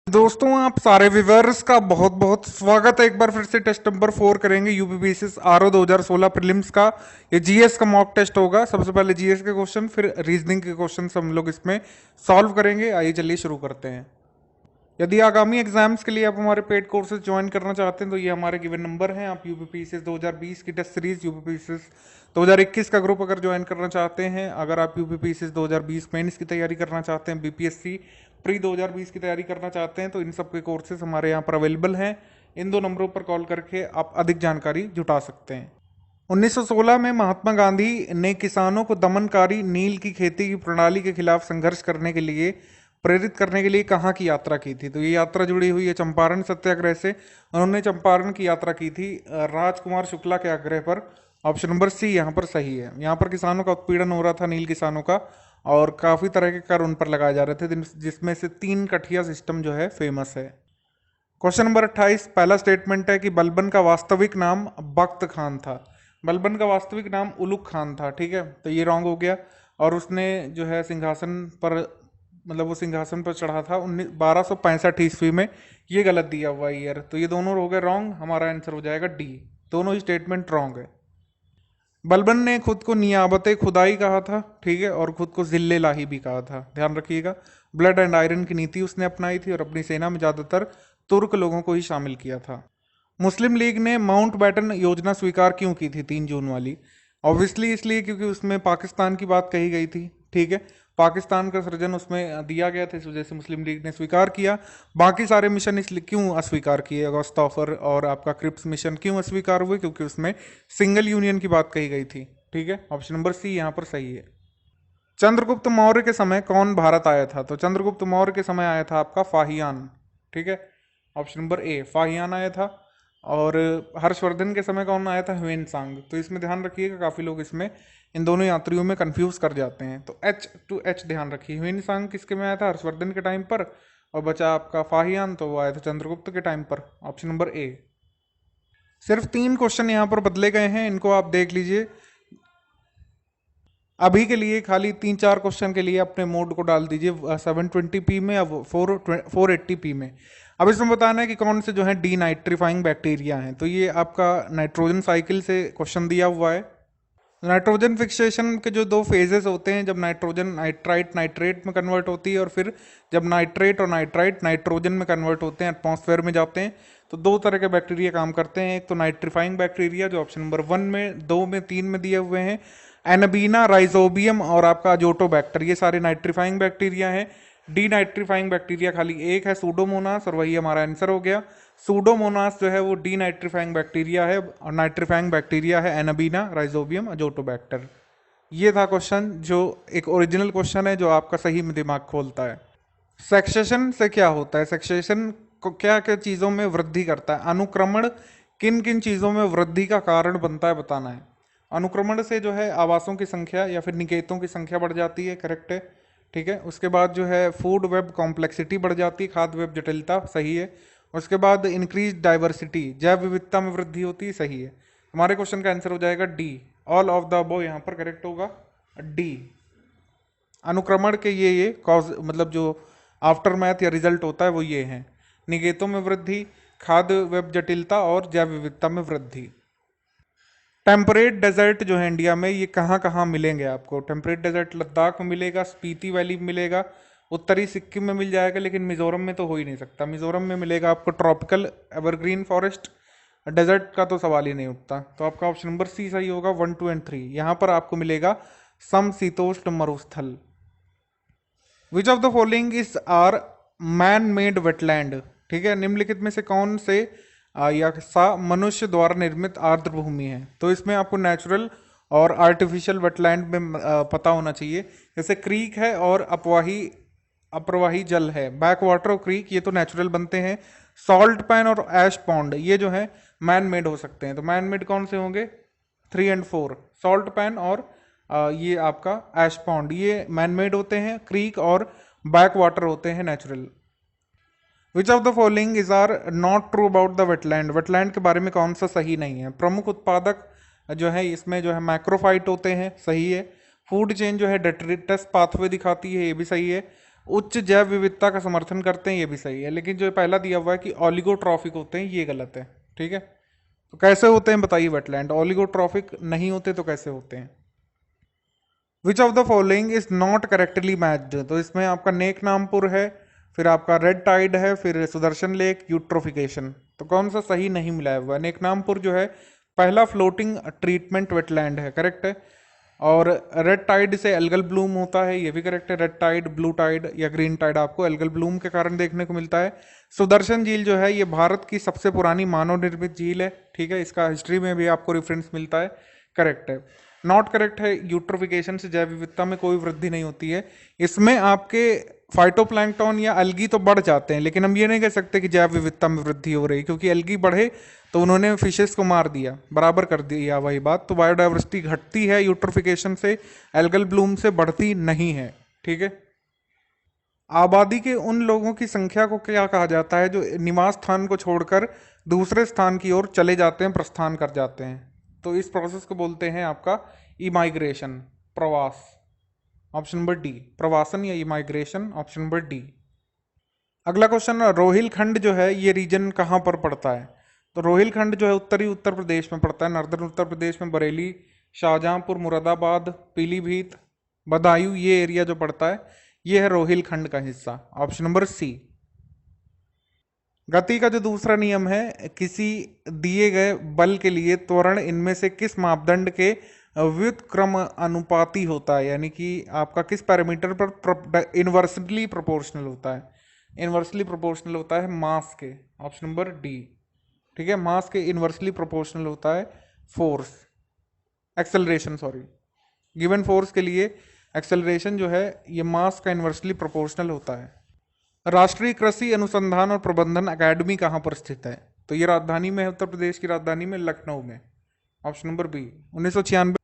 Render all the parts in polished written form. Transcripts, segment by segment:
दोस्तों आप सारे व्यूअर्स का बहुत बहुत स्वागत है। एक बार फिर से टेस्ट नंबर 4 करेंगे यूपीपीसीएस आरओ 2016 प्रीलिम्स का। ये जीएस का मॉक टेस्ट होगा। सबसे पहले जीएस के क्वेश्चन, फिर रीजनिंग के क्वेश्चन हम लोग इसमें सॉल्व करेंगे। आइए चलिए शुरू करते हैं। यदि आगामी एग्जाम्स के लिए आप हमारे पेड कोर्सेज ज्वाइन करना चाहते हैं तो ये हमारे गिवन नंबर हैं। आप यूपीपीसीएस 2020 की टेस्ट सीरीज, यूपीपीसीएस 2021 का ग्रुप अगर ज्वाइन करना चाहते हैं, अगर आप यूपीपीसीएस 2020 मेंस की तैयारी करना चाहते हैं, बीपीएससी प्री 2020 की तैयारी करना चाहते हैं, तो इन सब के कोर्सेज हमारे यहाँ पर अवेलेबल हैं। इन दो नंबरों पर कॉल करके आप अधिक जानकारी जुटा सकते हैं। 1916 में महात्मा गांधी ने किसानों को दमनकारी नील की खेती की प्रणाली के खिलाफ संघर्ष करने के लिए प्रेरित करने के लिए कहाँ की यात्रा की थी? तो ये यात्रा जुड़ी हुई है चंपारण सत्याग्रह से। उन्होंने चंपारण की यात्रा की थी राजकुमार शुक्ला के आग्रह पर। ऑप्शन नंबर सी यहाँ पर सही है। यहाँ पर किसानों का उत्पीड़न हो रहा था, नील किसानों का, और काफी तरह के कर उन पर लगाए जा रहे थे, जिसमें से 3 कठिया सिस्टम जो है फेमस है। क्वेश्चन नंबर 28, पहला स्टेटमेंट है कि बलबन का वास्तविक नाम बख्त खान था। बलबन का वास्तविक नाम उलुग खान था, ठीक है, तो ये रॉन्ग हो गया। और उसने जो है सिंहासन पर, मतलब वो सिंहासन पर चढ़ा था 1265 ईस्वी में। ये गलत दिया हुआ ईयर, तो ये दोनों हो गए रॉन्ग। हमारा आंसर हो जाएगा डी। दोनों ही स्टेटमेंट रॉन्ग है। बलबन ने खुद को नियाबत खुदाई कहा था, ठीक है, और खुद को जिल्ले लाही भी कहा था, ध्यान रखिएगा। ब्लड एंड आयरन की नीति उसने अपनाई थी और अपनी सेना में ज्यादातर तुर्क लोगों को ही शामिल किया था। मुस्लिम लीग ने माउंट बैटन योजना स्वीकार क्यों की थी 3 जून वाली? ऑब्वियसली इसलिए क्योंकि उसमें पाकिस्तान की बात कही गई थी, ठीक है, पाकिस्तान का सृजन उसमें दिया गया था, इस वजह से मुस्लिम लीग ने स्वीकार किया। बाकी सारे मिशन इसलिए क्यों अस्वीकार किए? अगस्त ऑफर और आपका क्रिप्स मिशन क्यों अस्वीकार हुए? क्योंकि उसमें सिंगल यूनियन की बात कही गई थी, ठीक है। ऑप्शन नंबर सी यहाँ पर सही है। चंद्रगुप्त मौर्य के समय कौन भारत आया था? तो चंद्रगुप्त मौर्य के समय आया था आपका फाहियान, ठीक है। ऑप्शन नंबर ए, फाहियान आया था। और हर्षवर्धन के समय कौन आया था? ह्वेनसांग। तो इसमें ध्यान रखिएगा, काफी लोग इसमें इन दोनों यात्रियों में कंफ्यूज कर जाते हैं, तो एच टू एच ध्यान रखिए। ह्वेनसांग किसके में आया था? हर्षवर्धन के टाइम पर। और बचा आपका फाहियान, तो वो आया था चंद्रगुप्त के टाइम पर। Option number A. सिर्फ 3 क्वेश्चन यहाँ पर बदले गए हैं, इनको आप देख लीजिए। अभी के लिए खाली 3-4 क्वेश्चन के लिए अपने मोड को डाल दीजिए 720p में या 480p में। अब इसमें बताना है कि कौन से जो है डी नाइट्रीफाइंग बैक्टीरिया हैं। तो ये आपका नाइट्रोजन साइकिल से क्वेश्चन दिया हुआ है। नाइट्रोजन फिक्सेशन के जो 2 फेजेस होते हैं, जब नाइट्रोजन नाइट्राइट नाइट्रेट में कन्वर्ट होती है, और फिर जब नाइट्रेट और नाइट्राइट नाइट्रोजन में कन्वर्ट होते हैं, एटमॉस्फेयर में जाते हैं, तो 2 तरह के बैक्टीरिया काम करते हैं। एक तो नाइट्रीफाइंग बैक्टीरिया जो ऑप्शन नंबर 1 में, 2 में, 3 में दिए हुए हैं, एनाबीना, राइजोबियम और आपका अजोटोबैक्टर, ये सारे नाइट्रीफाइंग बैक्टीरिया हैं। डी नाइट्रीफाइंग बैक्टीरिया खाली एक है, सूडोमोनास, और वही हमारा आंसर हो गया। सूडोमोनास जो है वो डी नाइट्रीफाइंग बैक्टीरिया है, और नाइट्रीफाइंग बैक्टीरिया है एनाबीना, राइजोबियम, अजोटोबैक्टर। ये था क्वेश्चन, जो एक ओरिजिनल क्वेश्चन है जो आपका सही में दिमाग खोलता है। सेक्सेशन से क्या होता है? सेक्सेशन को क्या क्या चीज़ों में वृद्धि करता है? अनुक्रमण किन किन चीज़ों में वृद्धि का कारण बनता है, बताना है। अनुक्रमण से जो है आवासों की संख्या या फिर निकेतों की संख्या बढ़ जाती है, करेक्ट है, ठीक है। उसके बाद जो है फूड वेब कॉम्प्लेक्सिटी बढ़ जाती है, खाद्य वेब जटिलता, सही है। उसके बाद इंक्रीज डाइवर्सिटी, जैव विविधता में वृद्धि होती है, सही है। हमारे क्वेश्चन का आंसर हो जाएगा D. All of the above यहाँ पर करेक्ट होगा, डी। अनुक्रमण के ये कॉज, मतलब जो आफ्टर मैथ या रिजल्ट होता है वो ये है, निकेतों में वृद्धि, खाद्य वेब जटिलता और जैव विविधता में वृद्धि। टेम्परेट डेजर्ट जो है इंडिया में, ये कहाँ कहाँ मिलेंगे आपको? टेम्परेट डेजर्ट लद्दाख में मिलेगा, स्पीति वैली में मिलेगा, उत्तरी सिक्किम में मिल जाएगा, लेकिन मिजोरम में तो हो ही नहीं सकता। मिजोरम में मिलेगा आपको ट्रॉपिकल एवरग्रीन फॉरेस्ट, डेजर्ट का तो सवाल ही नहीं उठता। तो आपका ऑप्शन नंबर सी सही होगा, 1, 2 एंड 3। यहाँ पर आपको मिलेगा समशीतोष्ण मरुस्थल। Which of the following is are man made wetland, ठीक है, निम्नलिखित में से कौन से या सा मनुष्य द्वारा निर्मित आर्द्र भूमि है? तो इसमें आपको नेचुरल और आर्टिफिशियल वेटलैंड में पता होना चाहिए। जैसे क्रीक है और अप्रवाही जल है, बैक वाटर और क्रीक, ये तो नेचुरल बनते हैं। सॉल्ट पैन और ऐश पॉन्ड ये जो है मैन मेड हो सकते हैं। तो मैन मेड कौन से होंगे? 3 एंड 4, सॉल्ट पैन और ये आपका ऐश पॉन्ड, ये मैन मेड होते हैं। क्रीक और बैक वाटर होते हैं natural. Which of the following is are not true about the wetland, wetland के बारे में कौन सा सही नहीं है? प्रमुख उत्पादक जो है इसमें जो है मैक्रोफाइट होते हैं, सही है। फूड चेन जो है डेट्रिटस पाथवे दिखाती है, ये भी सही है। उच्च जैव विविधता का समर्थन करते हैं, ये भी सही है। लेकिन जो पहला दिया हुआ है कि ऑलिगोट्रॉफिक होते हैं, ये गलत है। ठीक है, तो कैसे होते हैं बताइए वेटलैंड? ऑलिगोट्रॉफिक नहीं होते तो कैसे होते हैं? विच of the following is not correctly matched? तो इसमें आपका नेक नामपुर है, फिर आपका रेड टाइड है, फिर सुदर्शन लेक, यूट्रोफिकेशन। तो कौन सा सही नहीं मिलाया हुआ है? नेक नामपुर जो है पहला फ्लोटिंग ट्रीटमेंट वेटलैंड है, करेक्ट है। और रेड टाइड से एल्गल ब्लूम होता है, ये भी करेक्ट है। रेड टाइड, ब्लू टाइड या ग्रीन टाइड आपको एल्गल ब्लूम के कारण देखने को मिलता है। सुदर्शन झील जो है ये भारत की सबसे पुरानी मानव निर्मित झील है। ठीक है, इसका हिस्ट्री में भी आपको रेफरेंस मिलता है, करेक्ट है। नॉट करेक्ट है, यूट्रोफिकेशन से जैव विविधता में कोई वृद्धि नहीं होती है। इसमें आपके फाइटोप्लैंक्टन या अलगी तो बढ़ जाते हैं, लेकिन हम ये नहीं कह सकते कि जैव विविधता में वृद्धि हो रही, क्योंकि अलगी बढ़े तो उन्होंने फिशेस को मार दिया, बराबर कर दिया वही बात। तो बायोडाइवर्सिटी घटती है यूट्रोफिकेशन से, एल्गल ब्लूम से बढ़ती नहीं है। ठीक है, आबादी के उन लोगों की संख्या को क्या कहा जाता है जो निवास स्थान को छोड़कर दूसरे स्थान की ओर चले जाते हैं, प्रस्थान कर जाते हैं? तो इस प्रोसेस को बोलते हैं आपका इमाइग्रेशन, प्रवास। ऑप्शन नंबर डी, प्रवासन या इमाइग्रेशन, ऑप्शन नंबर डी। अगला क्वेश्चन, रोहिलखंड जो है ये रीजन कहाँ पर पड़ता है? तो रोहिलखंड जो है उत्तरी उत्तर प्रदेश में पड़ता है, नॉर्दर्न उत्तर प्रदेश में बरेली, शाहजहांपुर, मुरादाबाद, पीलीभीत, बदायूं, ये एरिया जो पड़ता है ये है रोहिलखंड का हिस्सा, ऑप्शन नंबर सी। गति का जो दूसरा नियम है, किसी दिए गए बल के लिए त्वरण इनमें से किस मापदंड के व्युत्क्रम अनुपाती होता है, यानी कि आपका किस पैरामीटर पर इनवर्सली प्रोपोर्शनल होता है? इनवर्सली प्रोपोर्शनल होता है मास के, ऑप्शन नंबर डी। ठीक है, मास के इनवर्सली प्रोपोर्शनल होता है force, acceleration sorry, given force के लिए एक्सेलरेशन जो है ये मास का इनवर्सली प्रोपोर्शनल होता है। राष्ट्रीय कृषि अनुसंधान और प्रबंधन अकादमी कहाँ पर स्थित है? तो ये राजधानी में है, उत्तर प्रदेश की राजधानी में, लखनऊ में, ऑप्शन नंबर बी। 1996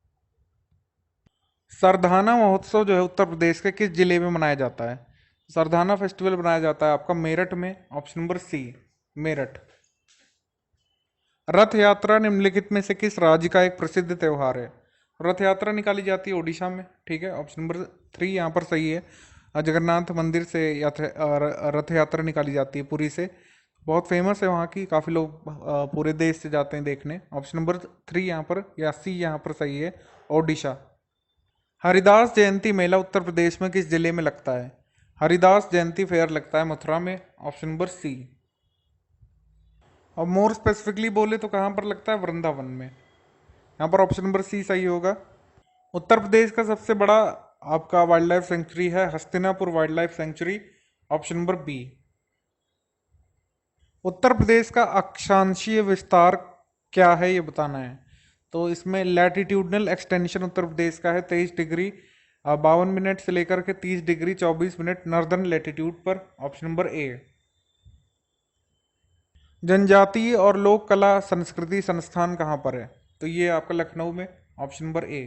सरधाना महोत्सव जो है उत्तर प्रदेश के किस जिले में मनाया जाता है? सरधाना फेस्टिवल मनाया जाता है आपका मेरठ में, ऑप्शन नंबर सी, मेरठ। रथ यात्रा निम्नलिखित में से किस राज्य का एक प्रसिद्ध त्योहार है? रथ यात्रा निकाली जाती है ओडिशा में। ठीक है, ऑप्शन नंबर 3 यहाँ पर सही है। जगन्नाथ मंदिर से रथ यात्रा निकाली जाती है पुरी से, बहुत फेमस है वहाँ की, काफ़ी लोग पूरे देश से जाते हैं देखने। ऑप्शन नंबर 3 यहाँ पर, या सी यहाँ पर सही है, ओडिशा। हरिदास जयंती मेला उत्तर प्रदेश में किस जिले में लगता है? हरिदास जयंती फेयर लगता है मथुरा में, ऑप्शन नंबर सी। और मोर स्पेसिफिकली बोले तो कहाँ पर लगता है? वृंदावन में, यहाँ पर ऑप्शन नंबर सी सही होगा। उत्तर प्रदेश का सबसे बड़ा आपका वाइल्ड लाइफ सेंचुरी है Hastinapur wildlife sanctuary, option number B. Uttar Pradesh का अक्षांशीय विस्तार क्या है ये बताना है। तो इसमें लैटिट्यूडनल एक्सटेंशन उत्तर प्रदेश का है 23 डिग्री 52 मिनट से लेकर के 30 डिग्री 24 मिनट नॉर्दर्न लैटिट्यूड पर, ऑप्शन नंबर ए। जनजातीय और लोक कला संस्कृति संस्थान कहाँ पर है? तो ये आपका लखनऊ में, ऑप्शन नंबर ए।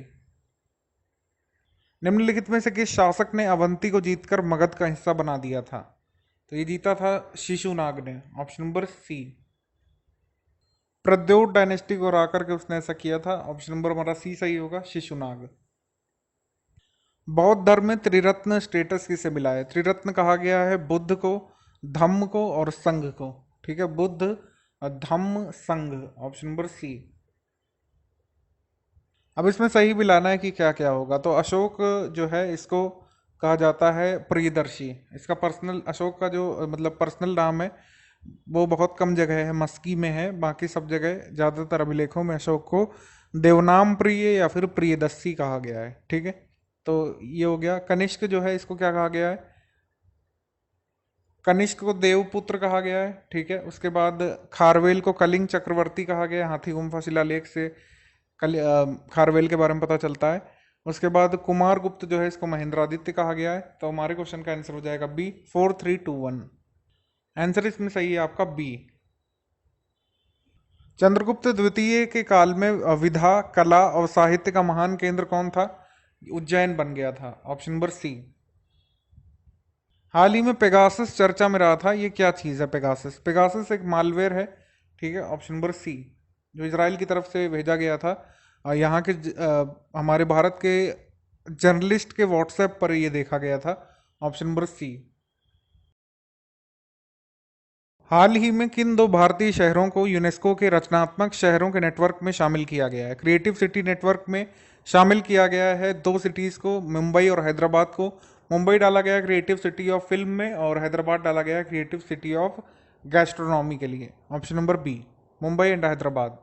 निम्नलिखित में से किस शासक ने अवंती को जीतकर मगध का हिस्सा बना दिया था? तो ये जीता था शिशुनाग ने, option number C. Pradyota dynasty को हरा करके उसने ऐसा किया था, ऑप्शन नंबर हमारा सी सही होगा, शिशुनाग। बौद्ध धर्म में त्रिरत्न स्टेटस किसे मिला है? त्रिरत्न कहा गया है बुद्ध को, धम्म को और संघ को। ठीक है, बुद्ध, धम्म, संघ, ऑप्शन नंबर सी। अब इसमें सही भी लाना है कि क्या क्या होगा। तो अशोक जो है इसको कहा जाता है प्रियदर्शी, इसका पर्सनल, अशोक का जो मतलब पर्सनल नाम है वो बहुत कम जगह है, मस्की में है, बाकी सब जगह ज़्यादातर अभिलेखों में अशोक को देवनाम प्रिय या फिर प्रियदर्शी कहा गया है। ठीक है, तो ये हो गया। कनिष्क जो है इसको क्या कहा गया है? कनिष्क को देवपुत्र कहा गया है। ठीक है, उसके बाद खारवेल को कलिंग चक्रवर्ती कहा गया है, हाथी गुम्फा शिलालेख से खारवेल के बारे में पता चलता है। उसके बाद कुमार गुप्त जो है इसको महेंद्रादित्य कहा गया है। तो हमारे क्वेश्चन का आंसर हो जाएगा बी, 4321। आंसर इसमें सही है आपका बी। चंद्रगुप्त द्वितीय के काल में विधा, कला और साहित्य का महान केंद्र कौन था? उज्जैन बन गया था, ऑप्शन नंबर सी। हाल ही में पेगासस चर्चा में रहा था, ये क्या चीज़ है पेगासस? पेगासस एक मालवेयर है। ठीक है, ऑप्शन नंबर सी, जो इजराइल की तरफ से भेजा गया था। यहाँ के हमारे भारत के जर्नलिस्ट के व्हाट्सएप पर ये देखा गया था ऑप्शन नंबर सी। हाल ही में किन दो भारतीय शहरों को यूनेस्को के रचनात्मक शहरों के नेटवर्क में शामिल किया गया है? क्रिएटिव सिटी नेटवर्क में शामिल किया गया है दो सिटीज को, मुंबई और हैदराबाद को। मुंबई डाला गया क्रिएटिव सिटी ऑफ फिल्म में और हैदराबाद डाला गया क्रिएटिव सिटी ऑफ गैस्ट्रोनॉमी के लिए। Option number B, Mumbai and Hyderabad.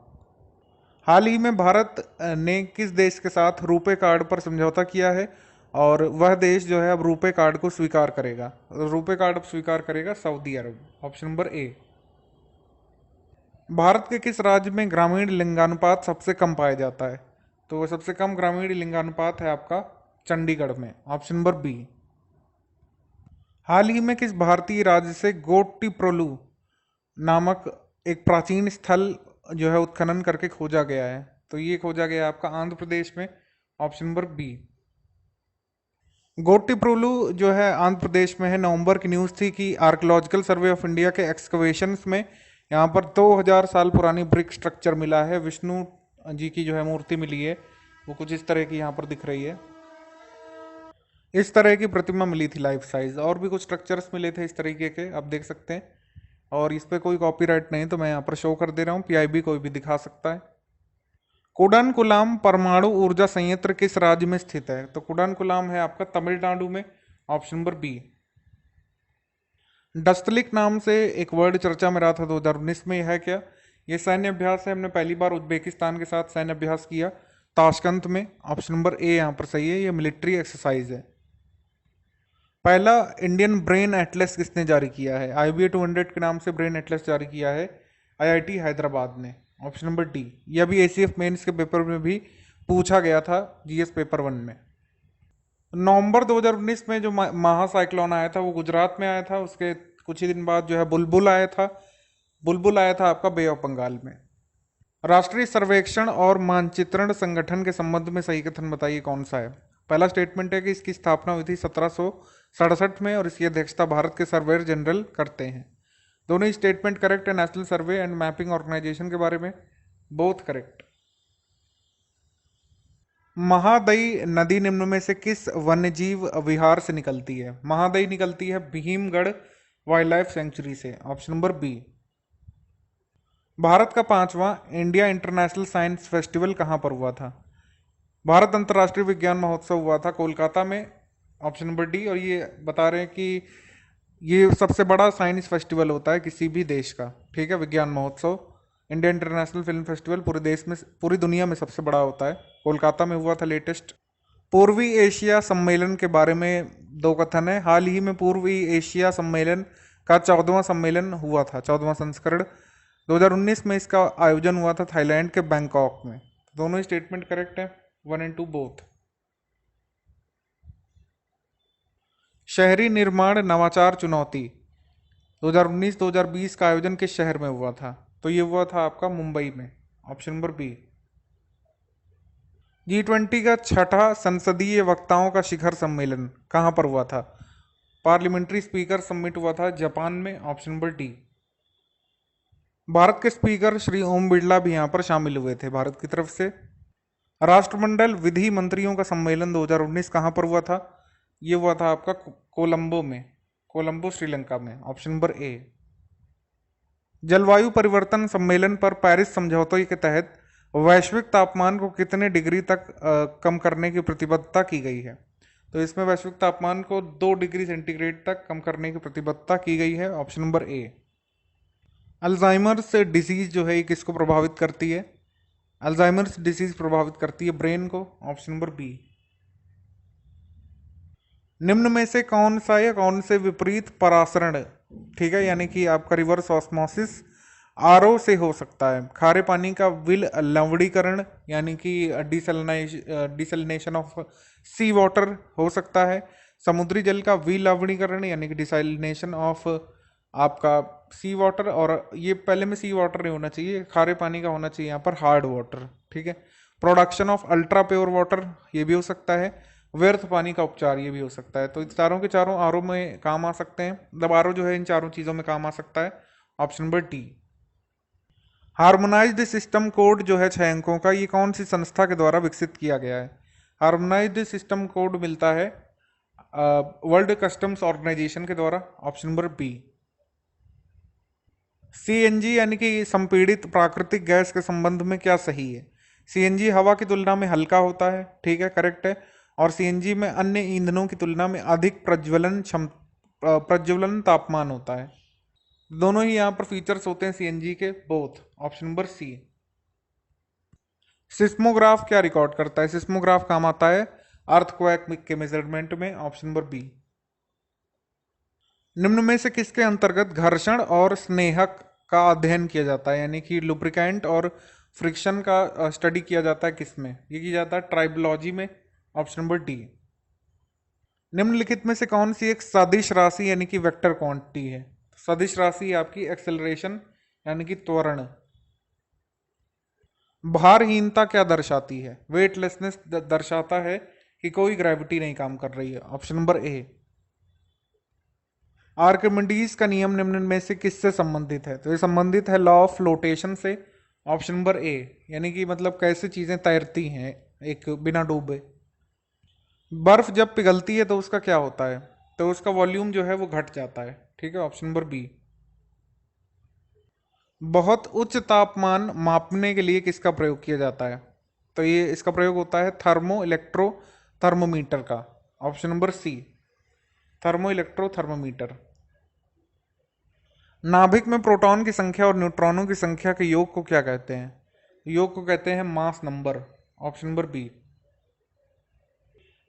हाल ही में भारत ने किस देश के साथ रुपे कार्ड पर समझौता किया है और वह देश जो है अब रुपे कार्ड को स्वीकार करेगा? रुपे कार्ड अब स्वीकार करेगा Saudi Arab. Option number A. Bharat के किस राज्य में ग्रामीण लिंगानुपात सबसे कम पाया जाता है? तो वह सबसे कम ग्रामीण लिंगानुपात है आपका चंडीगढ़ में। Option number B. हाल ही में किस भारतीय राज्य से गोट्टिप्रोलु नामक एक प्राचीन स्थल जो है उत्खनन करके खोजा गया है? तो ये खोजा गया है आपका आंध्र प्रदेश में। Option number B. गोट्टिप्रोलु जो है आंध्र प्रदेश में है। नवंबर की न्यूज़ थी कि आर्कियोलॉजिकल सर्वे ऑफ इंडिया के एक्सकवेशंस में यहाँ पर 2000 साल पुरानी ब्रिक स्ट्रक्चर मिला है। विष्णु जी की जो है मूर्ति मिली है, वो कुछ इस तरह की यहाँ पर दिख रही है। इस तरह की प्रतिमा मिली थी लाइफ साइज। और भी कुछ स्ट्रक्चर्स मिले थे इस तरीके के, आप देख सकते हैं। और इस पर कोई कॉपीराइट नहीं, तो मैं यहाँ पर शो कर दे रहा हूँ। पीआईबी कोई भी दिखा सकता है। कुडानकुलाम परमाणु ऊर्जा संयंत्र किस राज्य में स्थित है? तो कुडानकुलाम है आपका तमिलनाडु में। Option number B. डस्तलिक नाम से एक वर्ड चर्चा में रहा था 2019 में, यह है क्या? ये सैन्य अभ्यास है। हमने पहली बार उज्बेकिस्तान के साथ सैन्य अभ्यास किया ताशकंद में। ऑप्शन नंबर ए यहाँ पर सही है, ये मिलिट्री एक्सरसाइज है। पहला इंडियन ब्रेन एटलस किसने जारी किया है? IBA 200 के नाम से ब्रेन एटलस जारी किया है IIT हैदराबाद ने। Option number D. यह भी ACF मेंस के पेपर में भी पूछा गया था, GS पेपर 1 में। नवंबर 2019 में जो महासाइक्लोन आया था वो गुजरात में आया था। उसके कुछ ही दिन बाद जो है बुलबुल आया था। बुलबुल आया था आपका बे ऑफ बंगाल में। राष्ट्रीय सर्वेक्षण और मानचित्रण संगठन के संबंध में सही कथन बताइए कौन सा है? पहला स्टेटमेंट है कि इसकी स्थापना हुई थी 1767 में और इसकी अध्यक्षता भारत के सर्वेयर जनरल करते हैं। दोनों ही स्टेटमेंट करेक्ट है। National survey and mapping organisation के बारे में बोथ करेक्ट। महादई नदी निम्न में से किस वन्यजीव विहार से निकलती है? महादई निकलती है भीमगढ़ वाइल्ड लाइफ सेंचुरी से। Option number B. भारत का 5वां इंडिया इंटरनेशनल साइंस फेस्टिवल कहाँ पर हुआ था? भारत अंतर्राष्ट्रीय विज्ञान महोत्सव हुआ था कोलकाता में। Option number D. और ये बता रहे हैं कि ये सबसे बड़ा साइंस फेस्टिवल होता है किसी भी देश का, ठीक है, विज्ञान महोत्सव। इंडिया इंटरनेशनल फिल्म फेस्टिवल पूरे देश में, पूरी दुनिया में सबसे बड़ा होता है। कोलकाता में हुआ था लेटेस्ट। पूर्वी एशिया सम्मेलन के बारे में दो कथन है। हाल ही में पूर्वी एशिया सम्मेलन का 14वां सम्मेलन हुआ था, 14वां संस्करण। 2019 में इसका आयोजन हुआ था थाईलैंड के बैंकॉक में। दोनों ही स्टेटमेंट करेक्ट है, 1 and 2 बोथ। शहरी निर्माण नवाचार चुनौती 2019-2020 का आयोजन किस शहर में हुआ था? तो ये हुआ था आपका मुंबई में। Option number B. G20 का छठा संसदीय वक्ताओं का शिखर सम्मेलन कहाँ पर हुआ था? पार्लियामेंट्री स्पीकर समिट हुआ था जापान में। Option number D. भारत के स्पीकर श्री ओम बिरला भी यहाँ पर शामिल हुए थे भारत की तरफ से। राष्ट्रमंडल विधि मंत्रियों का सम्मेलन 2019 कहाँ पर हुआ था? ये हुआ था आपका कोलंबो में, कोलंबो श्रीलंका में। Option number A. जलवायु परिवर्तन सम्मेलन पर पेरिस समझौते के तहत वैश्विक तापमान को कितने डिग्री तक कम करने की प्रतिबद्धता की गई है? तो इसमें वैश्विक तापमान को 2 डिग्री सेंटीग्रेड तक कम करने की प्रतिबद्धता की गई है। Option number A. Alzheimer's disease जो है ये किसको प्रभावित करती है? अल्जाइमर्स डिसीज प्रभावित करती है ब्रेन को। Option number B. निम्न में से कौन सा या कौन से विपरीत परासरण, ठीक है, यानी कि आपका रिवर्स ऑस्मोसिस आरओ से हो सकता है? खारे पानी का विल लवणीकरण यानी कि डिसलिनेशन ऑफ सी वाटर हो सकता है। समुद्री जल का विलवणीकरण यानी कि डिसलिनेशन ऑफ आपका सी वाटर। और ये पहले में सी वाटर नहीं होना चाहिए, खारे पानी का होना चाहिए यहाँ पर हार्ड वाटर, ठीक है। Production of ultra pure water ये भी हो सकता है। व्यर्थ पानी का उपचार ये भी हो सकता है। तो चारों के चारों आरओ में काम आ सकते हैं। मतलब आरओ जो है इन चारों चीज़ों में काम आ सकता है। Option number D. Harmonised system code जो है 6 अंकों का, ये कौन सी संस्था के द्वारा विकसित किया गया है? हार्मोनाइज्ड सिस्टम कोड मिलता है वर्ल्ड कस्टम्स ऑर्गेनाइजेशन के द्वारा, ऑप्शन नंबर बी। सीएनजी यानी कि संपीड़ित प्राकृतिक गैस के संबंध में क्या सही है? सीएनजी हवा की तुलना में हल्का होता है, ठीक है, करेक्ट है। और सीएनजी में अन्य ईंधनों की तुलना में अधिक प्रज्वलन तापमान होता है। दोनों ही यहाँ पर फीचर्स होते हैं सीएनजी के, both, option number C. Seismograph क्या रिकॉर्ड करता है? सिस्मोग्राफ काम आता है अर्थक्वेक के मेजरमेंट में, ऑप्शन नंबर बी। निम्न में से किसके अंतर्गत घर्षण और स्नेहक का अध्ययन किया जाता है? यानी कि लुब्रिकेंट और फ्रिक्शन का स्टडी किया जाता है किसमें? ये किया जाता है ट्राइबोलॉजी में, ऑप्शन नंबर डी। निम्नलिखित में से कौन सी एक सदिश राशि यानी कि वेक्टर क्वांटिटी है? सदिश राशि आपकी एक्सेलरेशन यानी कि त्वरण। भारहीनता क्या दर्शाती है? वेटलेसनेस दर्शाता है कि कोई ग्रेविटी नहीं काम कर रही है, ऑप्शन नंबर ए। आर्किमिडीज का नियम निम्न में से किससे संबंधित है? तो ये संबंधित है लॉ ऑफ फ्लोटेशन से, ऑप्शन नंबर ए। यानी कि मतलब कैसे चीजें तैरती हैं एक बिना डूबे। बर्फ जब पिघलती है तो उसका क्या होता है? तो उसका वॉल्यूम जो है वो घट जाता है, ठीक है, ऑप्शन नंबर बी। बहुत उच्च तापमान मापने के लिए किसका प्रयोग किया जाता है? तो ये इसका प्रयोग होता है थर्मो इलेक्ट्रो थर्मोमीटर का, option number C, thermo electro thermometer. नाभिक में प्रोटॉन की संख्या और न्यूट्रॉनों की संख्या के योग को क्या कहते हैं? योग को कहते हैं mass number, option number B.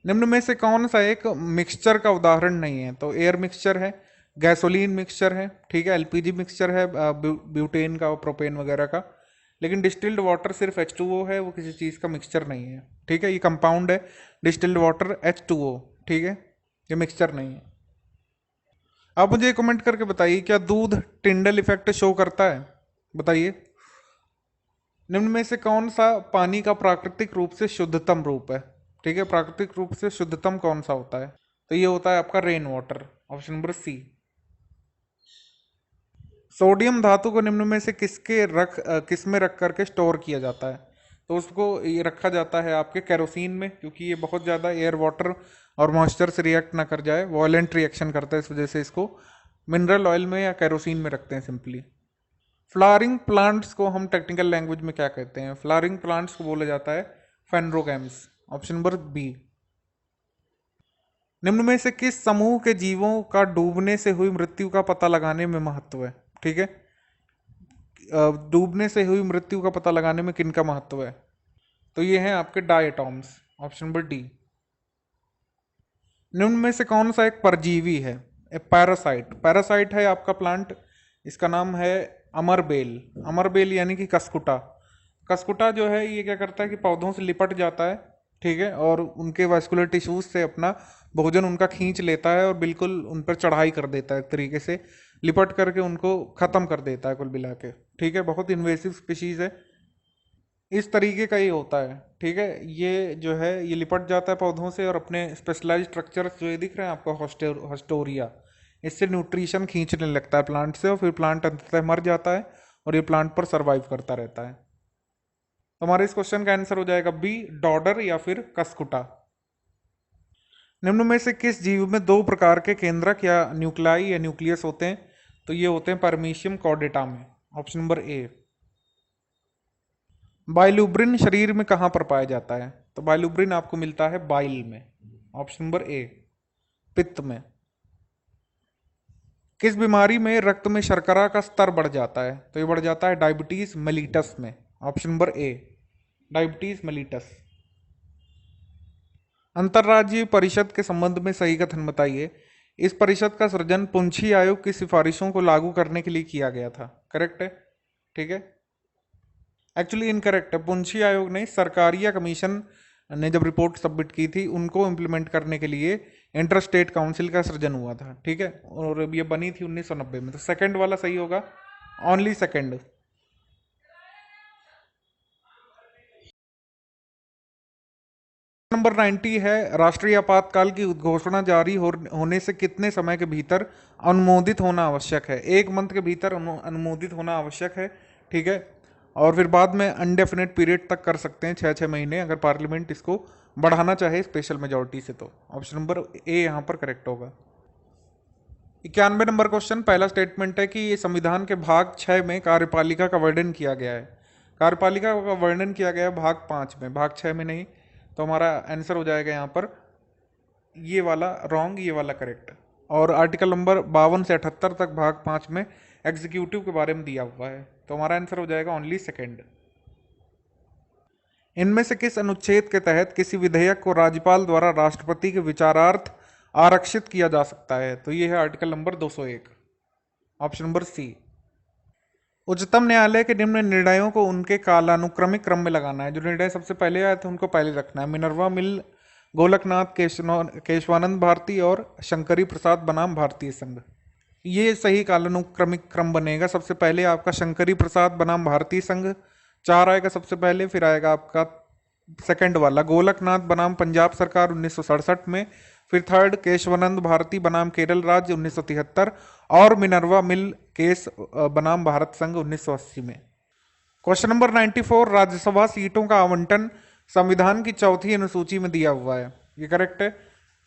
निम्न में से कौन सा एक मिक्सचर का उदाहरण नहीं है? तो एयर मिक्सचर है, गैसोलीन मिक्सचर है, ठीक है, एलपीजी मिक्सचर है, ब्यूटेन का और प्रोपेन वगैरह का। लेकिन डिस्टिल्ड वाटर सिर्फ H2O है, वो किसी चीज़ का मिक्सचर नहीं है, ठीक है। ये कंपाउंड है डिस्टिल्ड वाटर H2O, ठीक है, ये मिक्सचर नहीं है। आप मुझे कमेंट करके बताइए, क्या दूध टिंडल इफेक्ट शो करता है? बताइए। निम्न में से कौन सा पानी का प्राकृतिक रूप से शुद्धतम रूप है? ठीक है, प्राकृतिक रूप से शुद्धतम कौन सा होता है? तो ये होता है आपका rain water, option number C. Sodium धातु को निम्न में से किस में रख करके स्टोर किया जाता है? तो उसको ये रखा जाता है आपके केरोसिन में, क्योंकि ये बहुत ज़्यादा एयर वाटर और मॉइस्चर से रिएक्ट ना कर जाए, वॉयलेंट रिएक्शन करता है, इस वजह से इसको मिनरल ऑयल में या केरोसिन में रखते हैं सिंपली। फ्लावरिंग प्लांट्स को हम टेक्निकल लैंग्वेज में क्या कहते हैं? फ्लावरिंग प्लांट्स को बोला जाता है फेनरोगैम्स, ऑप्शन नंबर बी। निम्न में से किस समूह के जीवों का डूबने से हुई मृत्यु का पता लगाने में महत्व है? ठीक है, डूबने से हुई मृत्यु का पता लगाने में किनका महत्व है? तो ये हैं आपके डायटॉम्स, ऑप्शन नंबर डी। निम्न में से कौन सा एक परजीवी है? पैरासाइट। पैरासाइट है आपका प्लांट, इसका नाम है अमरबेल। अमरबेल यानी कि कसकुटा। कसकुटा जो है ये क्या करता है कि पौधों से लिपट जाता है, ठीक है, और उनके वास्कुलर टिश्यूज से अपना भोजन उनका खींच लेता है और बिल्कुल उन पर चढ़ाई कर देता है, एक तरीके से लिपट करके उनको खत्म कर देता है कुल मिला के, ठीक है। बहुत इन्वेसिव स्पीशीज है, इस तरीके का ही होता है, ठीक है। ये जो है ये लिपट जाता है पौधों से और अपने स्पेशलाइज स्ट्रक्चर्स जो ये दिख रहे हैं आपको, हॉस्टोरिया, इससे न्यूट्रिशन खींचने लगता है प्लांट से और फिर प्लांट अंततः मर जाता है और ये प्लांट पर सर्वाइव करता रहता है। तो हमारे इस क्वेश्चन का आंसर हो जाएगा बी, डॉडर या फिर कसकुटा। निम्न में से किस जीव में दो प्रकार के केंद्रक या न्यूक्लाई या न्यूक्लियस होते हैं? तो ये होते हैं परमीशियम कॉर्डेटा में, ऑप्शन नंबर ए। बाइल्यूब्रिन शरीर में कहाँ पर पाया जाता है? तो बाइल्यूब्रिन आपको मिलता है बाइल में, ऑप्शन नंबर ए, पित्त में। किस बीमारी में रक्त में शर्करा का स्तर बढ़ जाता है? तो ये बढ़ जाता है डायबिटीज मेलिटस में, option number A, diabetes mellitus. अंतर्राज्यीय परिषद के संबंध में सही कथन बताइए। इस परिषद का सृजन पुंछी आयोग की सिफारिशों को लागू करने के लिए किया गया था, करेक्ट है, ठीक है। एक्चुअली इनकरेक्ट है, पुंछी आयोग नहीं, सरकारिया कमीशन ने जब रिपोर्ट सबमिट की थी उनको इम्प्लीमेंट करने के लिए इंटर स्टेट काउंसिल का सृजन हुआ था, ठीक है, और ये बनी थी 1990 में। तो सेकंड वाला सही होगा, ओनली सेकंड। नंबर 90 है, राष्ट्रीय आपातकाल की घोषणा जारी होने से कितने समय के भीतर अनुमोदित होना आवश्यक है? 1 मंथ के भीतर अनुमोदित होना आवश्यक है, ठीक है। और फिर बाद में अनडेफिनेट पीरियड तक कर सकते हैं, 6-6 महीने, अगर पार्लियामेंट इसको बढ़ाना चाहे स्पेशल मेजोरिटी से। तो ऑप्शन नंबर ए यहाँ पर करेक्ट होगा। 91 नंबर क्वेश्चन, पहला स्टेटमेंट है कि ये संविधान के भाग 6 में कार्यपालिका का वर्णन किया गया है। कार्यपालिका का वर्णन किया गया है भाग 5 में, भाग 6 में नहीं। तो हमारा आंसर हो जाएगा यहाँ पर ये वाला रॉन्ग, ये वाला करेक्ट। और आर्टिकल नंबर 52 से 78 तक भाग 5 में एग्जीक्यूटिव के बारे में दिया हुआ है। तो हमारा आंसर हो जाएगा ओनली सेकेंड। इनमें से किस अनुच्छेद के तहत किसी विधेयक को राज्यपाल द्वारा राष्ट्रपति के विचारार्थ आरक्षित किया जा सकता है? तो ये है article number 201, option number C. उच्चतम न्यायालय के निम्न निर्णयों को उनके कालानुक्रमिक क्रम में लगाना है। जो निर्णय सबसे पहले आए थे उनको पहले रखना है। मिनर्वा मिल, गोलकनाथ केशवानंद भारती और शंकरी प्रसाद बनाम भारतीय संघ, ये सही कालानुक्रमिक क्रम बनेगा। सबसे पहले आपका शंकरी प्रसाद बनाम भारतीय संघ 4 आएगा सबसे पहले, फिर आएगा आपका सेकंड वाला गोलकनाथ बनाम पंजाब सरकार 1967 में, फिर थर्ड केशवानंद भारती बनाम केरल राज्य 1973 और मिनर्वा मिल केस बनाम भारत संघ 1980 में। क्वेश्चन नंबर 94, राज्यसभा सीटों का आवंटन संविधान की चौथी अनुसूची में दिया हुआ है, ये करेक्ट है।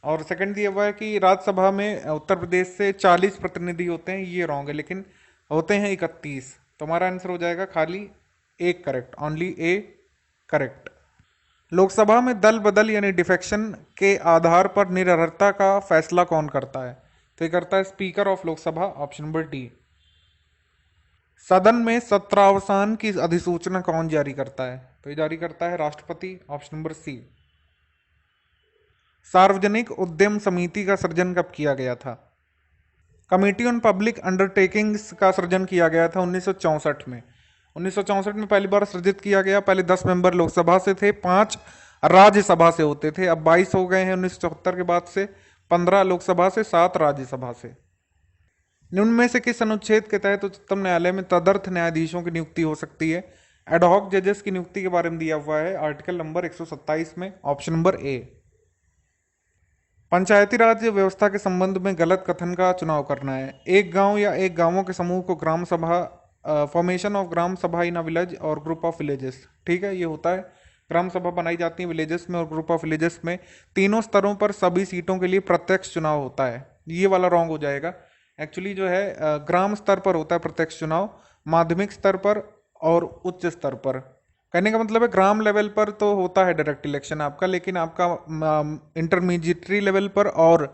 और सेकंड दिया हुआ है कि राज्यसभा में उत्तर प्रदेश से 40 प्रतिनिधि होते हैं, ये रॉन्ग है, लेकिन होते हैं 31। तो हमारा आंसर हो जाएगा खाली एक correct, only A correct. Lok Sabha में दल बदल यानी डिफेक्शन के आधार पर निरर्हता का फैसला कौन करता है? तो ये करता है speaker of Lok Sabha, option number D. सदन में सत्रावसान की अधिसूचना कौन जारी करता है? तो ये जारी करता है राष्ट्रपति, ऑप्शन नंबर सी। सार्वजनिक उद्यम समिति का सृजन कब किया गया था? कमेटी ऑन पब्लिक अंडरटेकिंग्स का सृजन किया गया था 1964 में। 1964 में पहली बार सृजित किया गया। पहले 10 मेंबर लोकसभा से थे, 5 राज्यसभा से होते थे, अब 22 हो गए हैं 1974 के बाद से, 15 लोकसभा से, 7 राज्यसभा से। निम्न में से किस अनुच्छेद के तहत उच्चतम न्यायालय में तदर्थ न्यायाधीशों की नियुक्ति हो सकती है? एडहॉक जजेस की नियुक्ति के बारे में दिया हुआ है आर्टिकल नंबर 127 में, ऑप्शन नंबर ए। पंचायती राज व्यवस्था के संबंध में गलत कथन का चुनाव करना है। एक गांव या एक गांवों के समूह को ग्राम सभा, फॉर्मेशन ऑफ ग्राम सभा इन अ विलेज और ग्रुप ऑफ विलेजेस, ठीक है, ये होता है। ग्राम सभा बनाई जाती है विलेजेस में और ग्रुप ऑफ विलेजेस में। तीनों स्तरों पर सभी सीटों के लिए प्रत्यक्ष चुनाव होता है, ये वाला रॉन्ग हो जाएगा। एक्चुअली जो है ग्राम स्तर पर होता है प्रत्यक्ष चुनाव, माध्यमिक स्तर पर और उच्च स्तर पर। कहने का मतलब है ग्राम लेवल पर तो होता है डायरेक्ट इलेक्शन आपका, लेकिन आपका इंटरमीडिएटरी लेवल पर और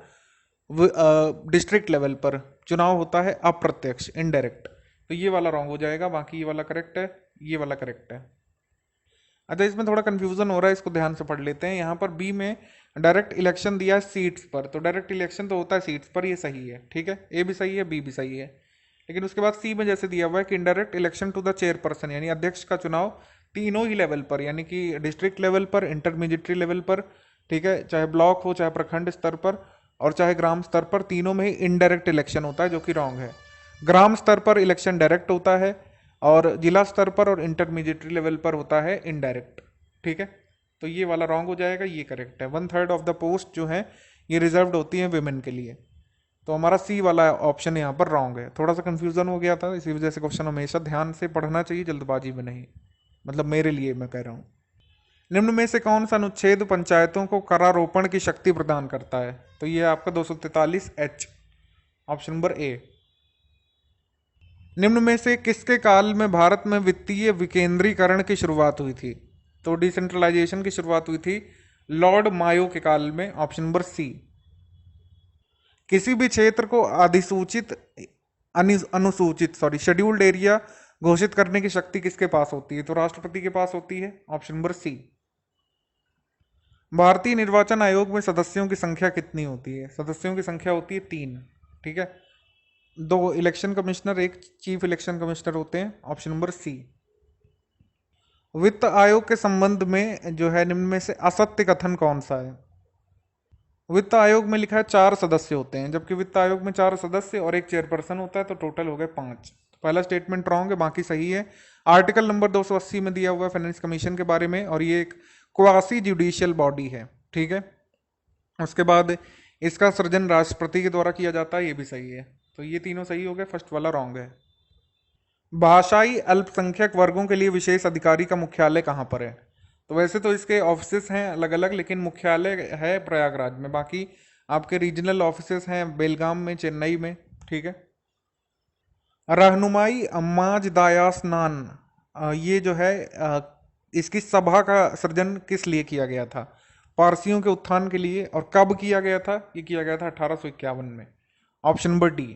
डिस्ट्रिक्ट लेवल पर चुनाव होता है अप्रत्यक्ष, इनडायरेक्ट। तो ये वाला रॉन्ग हो जाएगा, बाकी ये वाला करेक्ट है, ये वाला करेक्ट है। अच्छा, इसमें थोड़ा कंफ्यूजन हो रहा है, इसको ध्यान से पढ़ लेते हैं। यहाँ पर बी में डायरेक्ट इलेक्शन दिया है सीट्स पर, तो डायरेक्ट इलेक्शन तो होता है सीट्स पर, ये सही है, ठीक है, ए भी सही है, बी भी सही है। लेकिन उसके बाद सी में जैसे दिया हुआ है कि indirect election to the chairperson, यानी अध्यक्ष का चुनाव तीनों ही लेवल पर, यानी कि डिस्ट्रिक्ट लेवल पर, इंटरमीडिएटरी लेवल पर, ठीक है, चाहे ब्लॉक हो, चाहे प्रखंड स्तर पर और चाहे ग्राम स्तर पर, तीनों में ही इनडायरेक्ट इलेक्शन होता है, जो कि रॉन्ग है। ग्राम स्तर पर इलेक्शन डायरेक्ट होता है और जिला स्तर पर और इंटरमीडिएटरी लेवल पर होता है इनडायरेक्ट, ठीक है। तो ये वाला रॉन्ग हो जाएगा, ये करेक्ट है। 1/3 ऑफ द पोस्ट जो है ये रिजर्व्ड होती है वुमेन के लिए। तो हमारा सी वाला ऑप्शन यहाँ पर रॉन्ग है। थोड़ा सा कंफ्यूजन हो गया था, इसी वजह से क्वेश्चन हमेशा ध्यान से पढ़ना चाहिए, जल्दबाजी में नहीं, मतलब मेरे लिए मैं कह रहा हूँ। निम्न में से कौन सा अनुच्छेद पंचायतों को करारोपण की शक्ति प्रदान करता है? तो ये आपका 243H, ऑप्शन नंबर ए। निम्न में से किसके काल में भारत में वित्तीय विकेंद्रीकरण की शुरुआत हुई थी? तो डिसेंट्रलाइजेशन की शुरुआत हुई थी लॉर्ड मायो के काल में, ऑप्शन नंबर सी। किसी भी क्षेत्र को अधिसूचित अनुसूचित शेड्यूल्ड एरिया घोषित करने की शक्ति किसके पास होती है? तो राष्ट्रपति के पास होती है, ऑप्शन नंबर सी। भारतीय निर्वाचन आयोग में सदस्यों की संख्या कितनी होती है? सदस्यों की संख्या होती है 3, ठीक है, 2 election commissioner, 1 chief election commissioner होते हैं, ऑप्शन नंबर सी। वित्त आयोग के संबंध में जो है निम्न में से असत्य कथन कौन सा है? वित्त आयोग में लिखा है 4 सदस्य होते हैं, जबकि वित्त आयोग में 4 सदस्य और 1 चेयरपर्सन होता है, तो टोटल हो गए 5। तो पहला स्टेटमेंट रॉन्ग है, बाकी सही है। आर्टिकल नंबर 280 में दिया हुआ है फाइनेंस कमीशन के बारे में, और ये एक क्वासी जुडिशियल बॉडी है, ठीक है। उसके बाद इसका सृजन राष्ट्रपति के द्वारा किया जाता है, ये भी सही है। तो ये तीनों सही हो गए, फर्स्ट वाला रॉन्ग है। भाषाई अल्पसंख्यक वर्गों के लिए विशेष अधिकारी का मुख्यालय कहाँ पर है? तो वैसे तो इसके ऑफिसेस हैं अलग अलग, लेकिन मुख्यालय है प्रयागराज में। बाकी आपके रीजनल ऑफिसेस हैं बेलगाम में, चेन्नई में। ठीक है। रहनुमाई अम्माज दायास्नान, ये जो है इसकी सभा का सृजन किस लिए किया गया था? पारसियों के उत्थान के लिए। और कब किया गया था? ये किया गया था 1851 में। Option number D.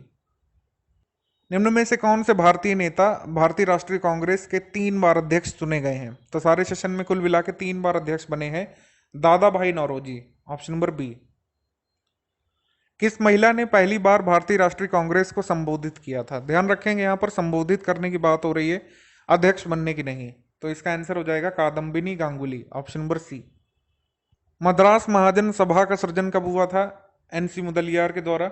निम्न में से कौन से भारतीय नेता भारतीय राष्ट्रीय कांग्रेस के 3 बार अध्यक्ष चुने गए हैं? तो सारे सेशन में कुल मिला के 3 बार अध्यक्ष बने हैं दादा भाई नौरोजी। Option number B. किस महिला ने पहली बार भारतीय राष्ट्रीय कांग्रेस को संबोधित किया था? ध्यान रखेंगे यहां पर संबोधित करने की बात हो रही है, अध्यक्ष बनने की नहीं। तो इसका आंसर हो जाएगा Kadambini Ganguly. Option number C. Madras Mahajan Sabha का सृजन कब हुआ था एनसी मुदलियार के द्वारा?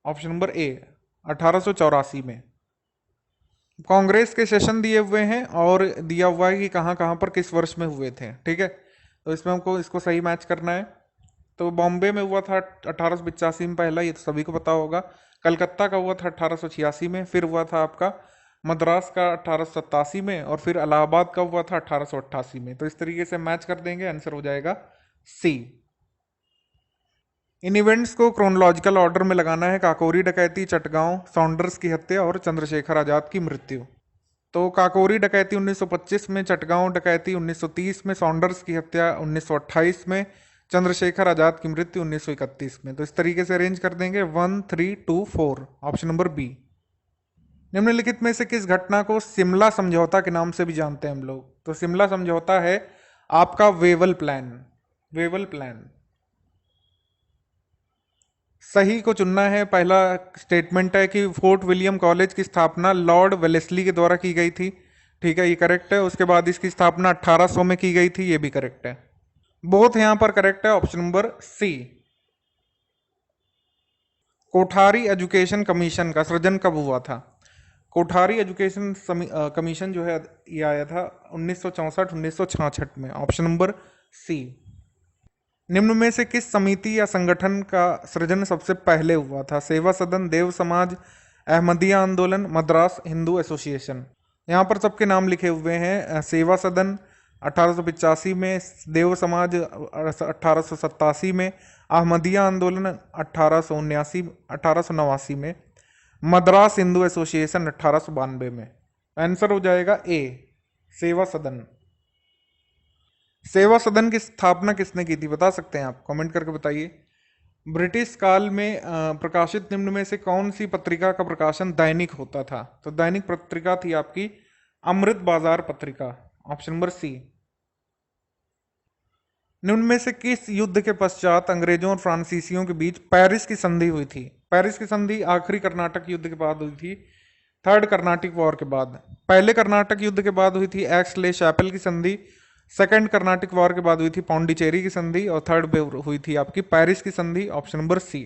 ऑप्शन नंबर ए 1884 में। कांग्रेस के सेशन दिए हुए हैं और दिया हुआ है कि कहाँ कहाँ पर किस वर्ष में हुए थे। ठीक है, तो इसमें हमको इसको सही मैच करना है। तो बॉम्बे में हुआ था 1885 में पहला, ये तो सभी को पता होगा। कलकत्ता का हुआ था 1886 में, फिर हुआ था आपका मद्रास का 1887 में, और फिर इलाहाबाद का हुआ था 1888 में। तो इस तरीके से मैच कर देंगे, आंसर हो जाएगा सी। इन इवेंट्स को क्रोनोलॉजिकल ऑर्डर में लगाना है। काकोरी डकैती, चटगांव, सॉन्डर्स की हत्या और चंद्रशेखर आजाद की मृत्यु। तो काकोरी डकैती 1925 में, चटगांव डकैती 1930 में, सॉन्डर्स की हत्या 1928 में, चंद्रशेखर आजाद की मृत्यु 1931 में। तो इस तरीके से अरेंज कर देंगे 1 3 2 4। Option number B. निम्नलिखित में से किस घटना को शिमला समझौता के नाम से भी जानते हैं हम लोग? तो शिमला समझौता है आपका वेवल प्लान। वेवल प्लान सही को चुनना है। पहला स्टेटमेंट है कि फोर्ट विलियम कॉलेज की स्थापना लॉर्ड वेलेस्ली के द्वारा की गई थी। ठीक है, ये करेक्ट है। उसके बाद इसकी स्थापना 1800 में की गई थी, ये भी करेक्ट है। बोथ यहां पर करेक्ट है। Option number C. Kothari education commission का सृजन कब हुआ था? कोठारी एजुकेशन कमीशन जो है ये आया था 1964-1966 में। Option number C. निम्न में से किस समिति या संगठन का सृजन सबसे पहले हुआ था? सेवा सदन, देव समाज, अहमदिया आंदोलन, मद्रास हिंदू एसोसिएशन। यहाँ पर सबके नाम लिखे हुए हैं। सेवा सदन 1885 में, देव समाज 1887 में, अहमदिया आंदोलन 1889 में, मद्रास हिंदू एसोसिएशन 1892 में। आंसर हो जाएगा ए सेवा सदन। सेवा सदन की स्थापना किसने की थी बता सकते हैं आप? कमेंट करके बताइए। ब्रिटिश काल में प्रकाशित निम्न में से कौन सी पत्रिका का प्रकाशन दैनिक होता था? तो दैनिक पत्रिका थी आपकी Amrit Bazar Patrika. Option number C. निम्न में से किस युद्ध के पश्चात अंग्रेजों और फ्रांसीसियों के बीच पेरिस की संधि हुई थी? पेरिस की संधि आखिरी कर्नाटक युद्ध के बाद हुई थी, थर्ड कर्नाटिक वॉर के बाद। पहले कर्नाटक युद्ध के बाद हुई थी एक्स ले शैपल की संधि, सेकंड कर्नाटिक वॉर के बाद हुई थी पौंडीचेरी की संधि, और थर्ड पे हुई थी आपकी पेरिस की संधि। Option number C.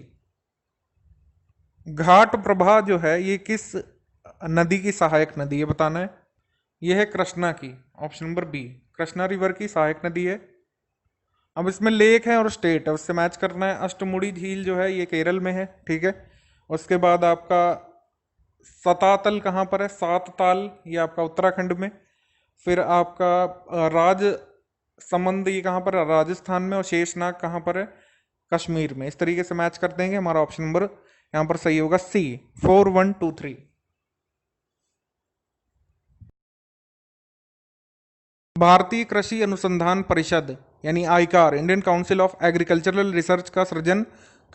Ghataprabha जो है ये किस नदी की सहायक नदी है बताना है? ये है कृष्णा की। Option number B, Krishna river की सहायक नदी है। अब इसमें लेक है और स्टेट है, उससे मैच करना है। अष्टमुड़ी झील जो है ये केरल में है। ठीक है, उसके बाद आपका सतातल कहाँ पर है? सात ताल ये आपका उत्तराखंड में। फिर आपका राज समंद ये कहाँ पर है? राजस्थान में। और शेषनाग कहाँ पर है? कश्मीर में। इस तरीके से मैच कर देंगे। हमारा ऑप्शन नंबर यहाँ पर सही होगा सी 4 1 2 3। भारतीय कृषि अनुसंधान परिषद यानी आईकार, Indian council of agricultural research का सृजन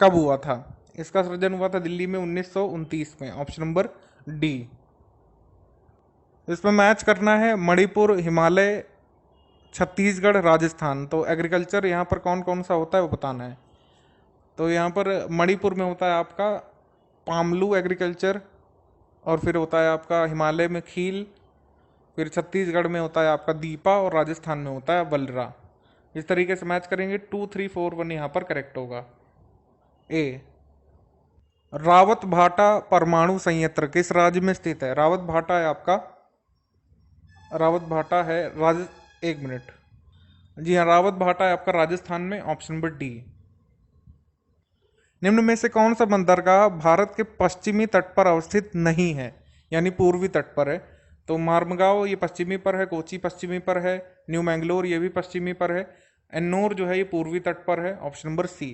कब हुआ था? इसका सृजन हुआ था दिल्ली में 1929 में। Option number D. इसमें मैच करना है मणिपुर, हिमालय, छत्तीसगढ़, राजस्थान। तो एग्रीकल्चर यहाँ पर कौन कौन सा होता है वो बताना है। तो यहाँ पर मणिपुर में होता है आपका पामलू एग्रीकल्चर, और फिर होता है आपका हिमालय में खील, फिर छत्तीसगढ़ में होता है आपका दीपा, और राजस्थान में होता है वलरा। इस तरीके से मैच करेंगे। 2 3 4 1 यहाँ पर करेक्ट होगा ए। रावत भाटा परमाणु संयंत्र किस राज्य में स्थित है? रावत भाटा है आपका, रावत भाटा है एक मिनट, जी हाँ, रावत भाटा है आपका राजस्थान में। Option number D. निम्न में से कौन सा बंदरगाह भारत के पश्चिमी तट पर अवस्थित नहीं है, यानी पूर्वी तट पर है? तो मार्मगांव ये पश्चिमी पर है, कोची पश्चिमी पर है, न्यू मैंगलोर ये भी पश्चिमी पर है, एन्नोर जो है ये पूर्वी तट पर है, option number C.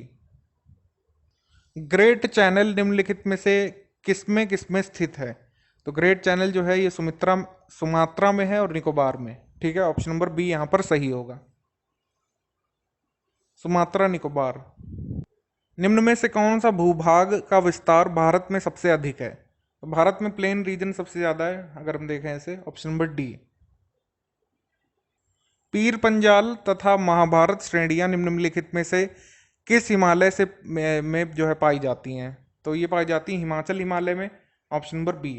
Great channel निम्नलिखित में से किसमें स्थित है? तो ग्रेट चैनल जो है ये सुमात्रा में है और निकोबार में, ठीक है, ऑप्शन नंबर बी यहां पर सही होगा, सुमात्रा निकोबार। निम्न में से कौन सा भूभाग का विस्तार भारत में सबसे अधिक है? तो भारत में प्लेन रीजन सबसे ज्यादा है अगर हम देखें इसे, option number D. Pir Panjal तथा महाभारत श्रेणियां निम्नलिखित में से किस हिमालय से में जो है पाई जाती हैं? तो ये पाई जाती है हिमाचल हिमालय में, ऑप्शन नंबर बी,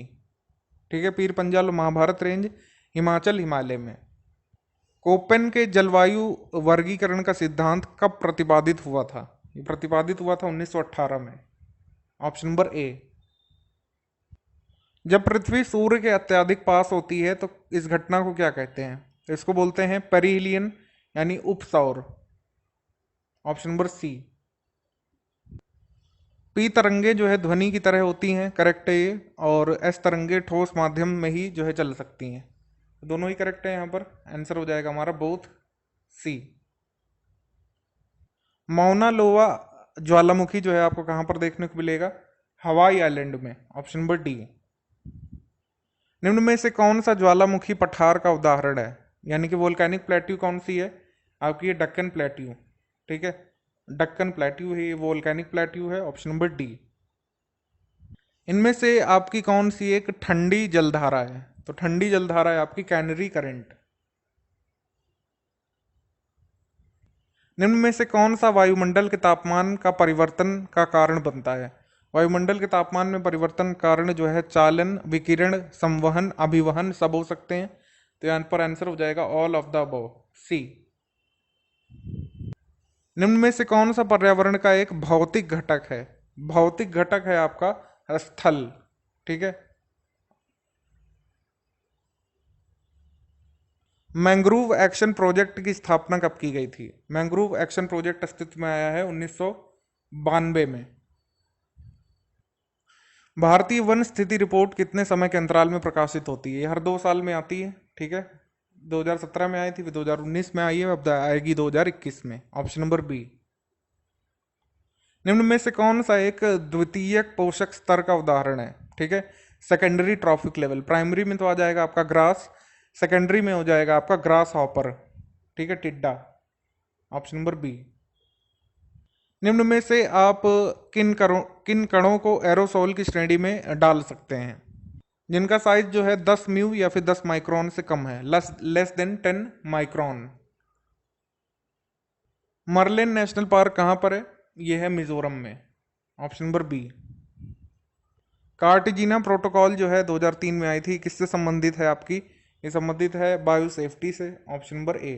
ठीक है, पीर पंजाल और महाभारत रेंज हिमाचल हिमालय में। कोपेन के जलवायु वर्गीकरण का सिद्धांत कब प्रतिपादित हुआ था? ये प्रतिपादित हुआ था 1918 में, ऑप्शन नंबर ए। जब पृथ्वी सूर्य के अत्यधिक पास होती है तो इस घटना को क्या कहते हैं? तो इसको बोलते हैं पेरिहिलियन यानी उपसौर, ऑप्शन नंबर सी। पी तरंगे जो है ध्वनि की तरह होती हैं, करेक्ट है ये, और एस तरंगे ठोस माध्यम में ही जो है चल सकती हैं, दोनों ही करेक्ट है, यहाँ पर आंसर हो जाएगा हमारा बोथ सी। मौना लोवा ज्वालामुखी जो है आपको कहां पर देखने को मिलेगा? हवाई आइलैंड में, ऑप्शन नंबर डी। निम्न में से कौन सा ज्वालामुखी पठार का उदाहरण है? यानी कि वोल्केनिक प्लेट्यू कौन सी है आपकी? ये डक्कन प्लेट्यू, ठीक है, डक्कन प्लेट्यू है, ये वोल्केनिक प्लेट्यू है, ऑप्शन नंबर डी। इनमें से आपकी कौन सी एक ठंडी जलधारा है? तो ठंडी जलधारा है आपकी कैनरी करंट। निम्न में से कौन सा वायुमंडल के तापमान का परिवर्तन का कारण बनता है? वायुमंडल के तापमान में परिवर्तन कारण जो है चालन, विकिरण, संवहन, अभिवहन सब हो सकते हैं, तो यहाँ पर आंसर हो जाएगा ऑल ऑफ द अबव, सी। निम्न में से कौन सा पर्यावरण का एक भौतिक घटक है? भौतिक घटक है आपका स्थल, ठीक है। मैंग्रोव एक्शन प्रोजेक्ट की स्थापना कब की गई थी? मैंग्रोव एक्शन प्रोजेक्ट अस्तित्व में आया है 1992 में। भारतीय वन स्थिति रिपोर्ट कितने समय के अंतराल में प्रकाशित होती है? हर 2 साल में आती है, ठीक है, 2017 में आई थी, फिर 2019 में आई है, अब आएगी 2021 में, ऑप्शन नंबर बी। निम्न में से कौन सा एक द्वितीयक पोषक स्तर का उदाहरण है? ठीक है, सेकेंडरी ट्रॉफिक लेवल, प्राइमरी में तो आ जाएगा आपका ग्रास, सेकेंडरी में हो जाएगा आपका ग्रास हॉपर, ठीक है, टिड्डा, ऑप्शन नंबर बी। निम्न में से आप किन कणों को एरोसोल की श्रेणी में डाल सकते हैं जिनका साइज जो है 10 म्यू या फिर 10 माइक्रोन से कम है, less than 10 micron? Murlen national park कहां पर है? यह है मिजोरम में, option number B. Cartagena protocol जो है 2003 में आई थी, किससे संबंधित है आपकी? ये संबंधित है बायो सेफ्टी से, ऑप्शन नंबर ए।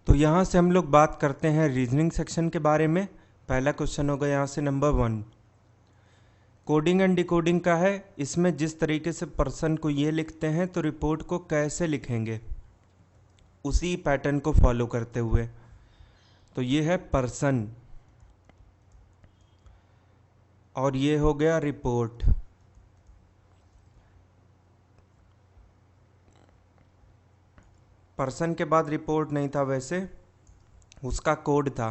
तो यहाँ से हम लोग बात करते हैं रीजनिंग सेक्शन के बारे में। पहला क्वेश्चन होगा यहाँ से नंबर 1, कोडिंग एंड डिकोडिंग का है। इसमें जिस तरीके से पर्सन को ये लिखते हैं तो रिपोर्ट को कैसे लिखेंगे, उसी पैटर्न को फॉलो करते हुए। तो ये है पर्सन और ये हो गया रिपोर्ट। पर्सन के बाद रिपोर्ट नहीं था, वैसे उसका कोड था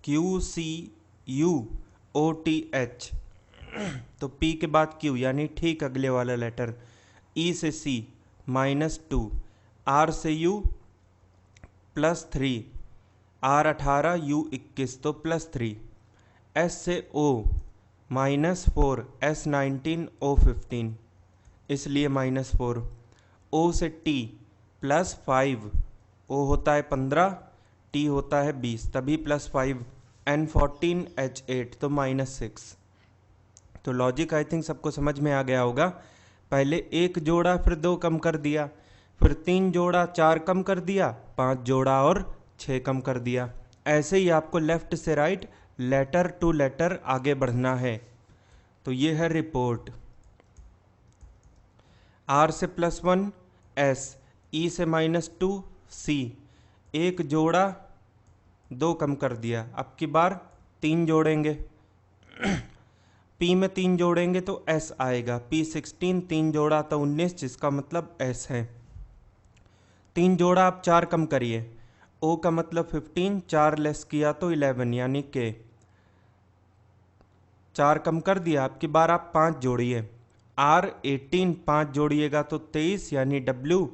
QCUOTH। तो P के बाद Q यानी ठीक अगले वाला लेटर, E से C -2, R से U +3, R18 U21 तो +3, S से O -4, S19 O15 इसलिए -4, O से T +5, O होता है 15, T होता है 20 तभी +5, N14 H8 तो -6। तो लॉजिक आई थिंक सबको समझ में आ गया होगा। पहले 1 जोड़ा, फिर 2 कम कर दिया, फिर 3 जोड़ा, 4 कम कर दिया, 5 जोड़ा और 6 कम कर दिया। ऐसे ही आपको लेफ्ट से राइट, लेटर टू लेटर आगे बढ़ना है। तो ये है रिपोर्ट। R से +1 S, E से -2 C, 1 जोड़ा, 2 कम कर दिया, अब की बार 3 जोड़ेंगे, P में 3 जोड़ेंगे तो S आएगा, P16 3 जोड़ा तो 19, जिसका मतलब S है। 3 जोड़ा आप 4 कम करिए, O का मतलब 15, 4 लेस किया तो 11 यानी K। 4 कम कर दिया, आपकी बार आप 5 जोड़िए, R18 5 जोड़िएगा तो 23 यानी W।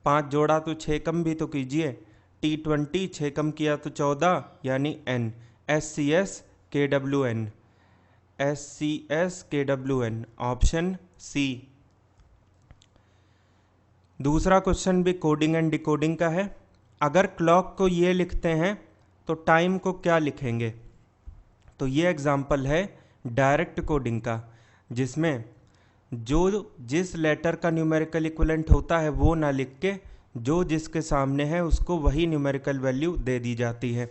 5 जोड़ा तो 6 कम भी तो कीजिए, T20 6 कम किया तो 14 यानी N। SCS KWN, SCS KWN, option C. दूसरा क्वेश्चन भी कोडिंग एंड डिकोडिंग का है। अगर क्लॉक को ये लिखते हैं तो टाइम को क्या लिखेंगे? तो ये एग्जाम्पल है डायरेक्ट कोडिंग का, जिसमें जो जिस लेटर का न्यूमेरिकल इक्विवेलेंट होता है वो ना लिख के जो जिसके सामने है उसको वही न्यूमेरिकल वैल्यू दे दी जाती है।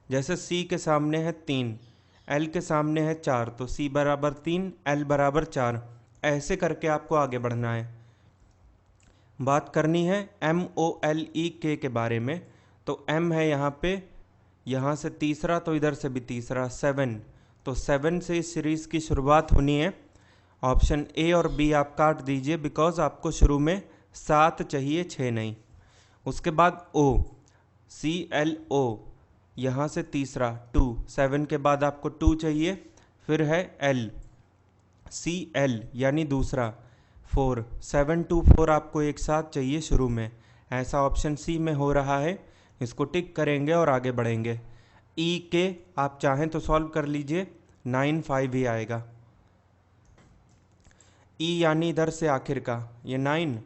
जैसे C के सामने है 3, L के सामने है 4, तो C बराबर 3, L बराबर 4। ऐसे करके आपको आगे बढ़ना है। बात करनी है MOLEK के बारे में। तो M है यहाँ पे, यहाँ से तीसरा तो इधर से भी तीसरा, 7। तो 7 से इस सीरीज़ की शुरुआत होनी है। ऑप्शन A और B आप काट दीजिए, बिकॉज आपको शुरू में 7 चाहिए, 6 नहीं। उसके बाद O, CLO, यहाँ से तीसरा 2, 7 के बाद आपको 2 चाहिए। फिर है L, CL यानी दूसरा 4, 7 2 4 आपको एक साथ चाहिए शुरू में। ऐसा ऑप्शन C में हो रहा है, इसको टिक करेंगे और आगे बढ़ेंगे। E के आप चाहें तो सॉल्व कर लीजिए, 9 5 ही आएगा। E यानी इधर से आखिर का, ये 9,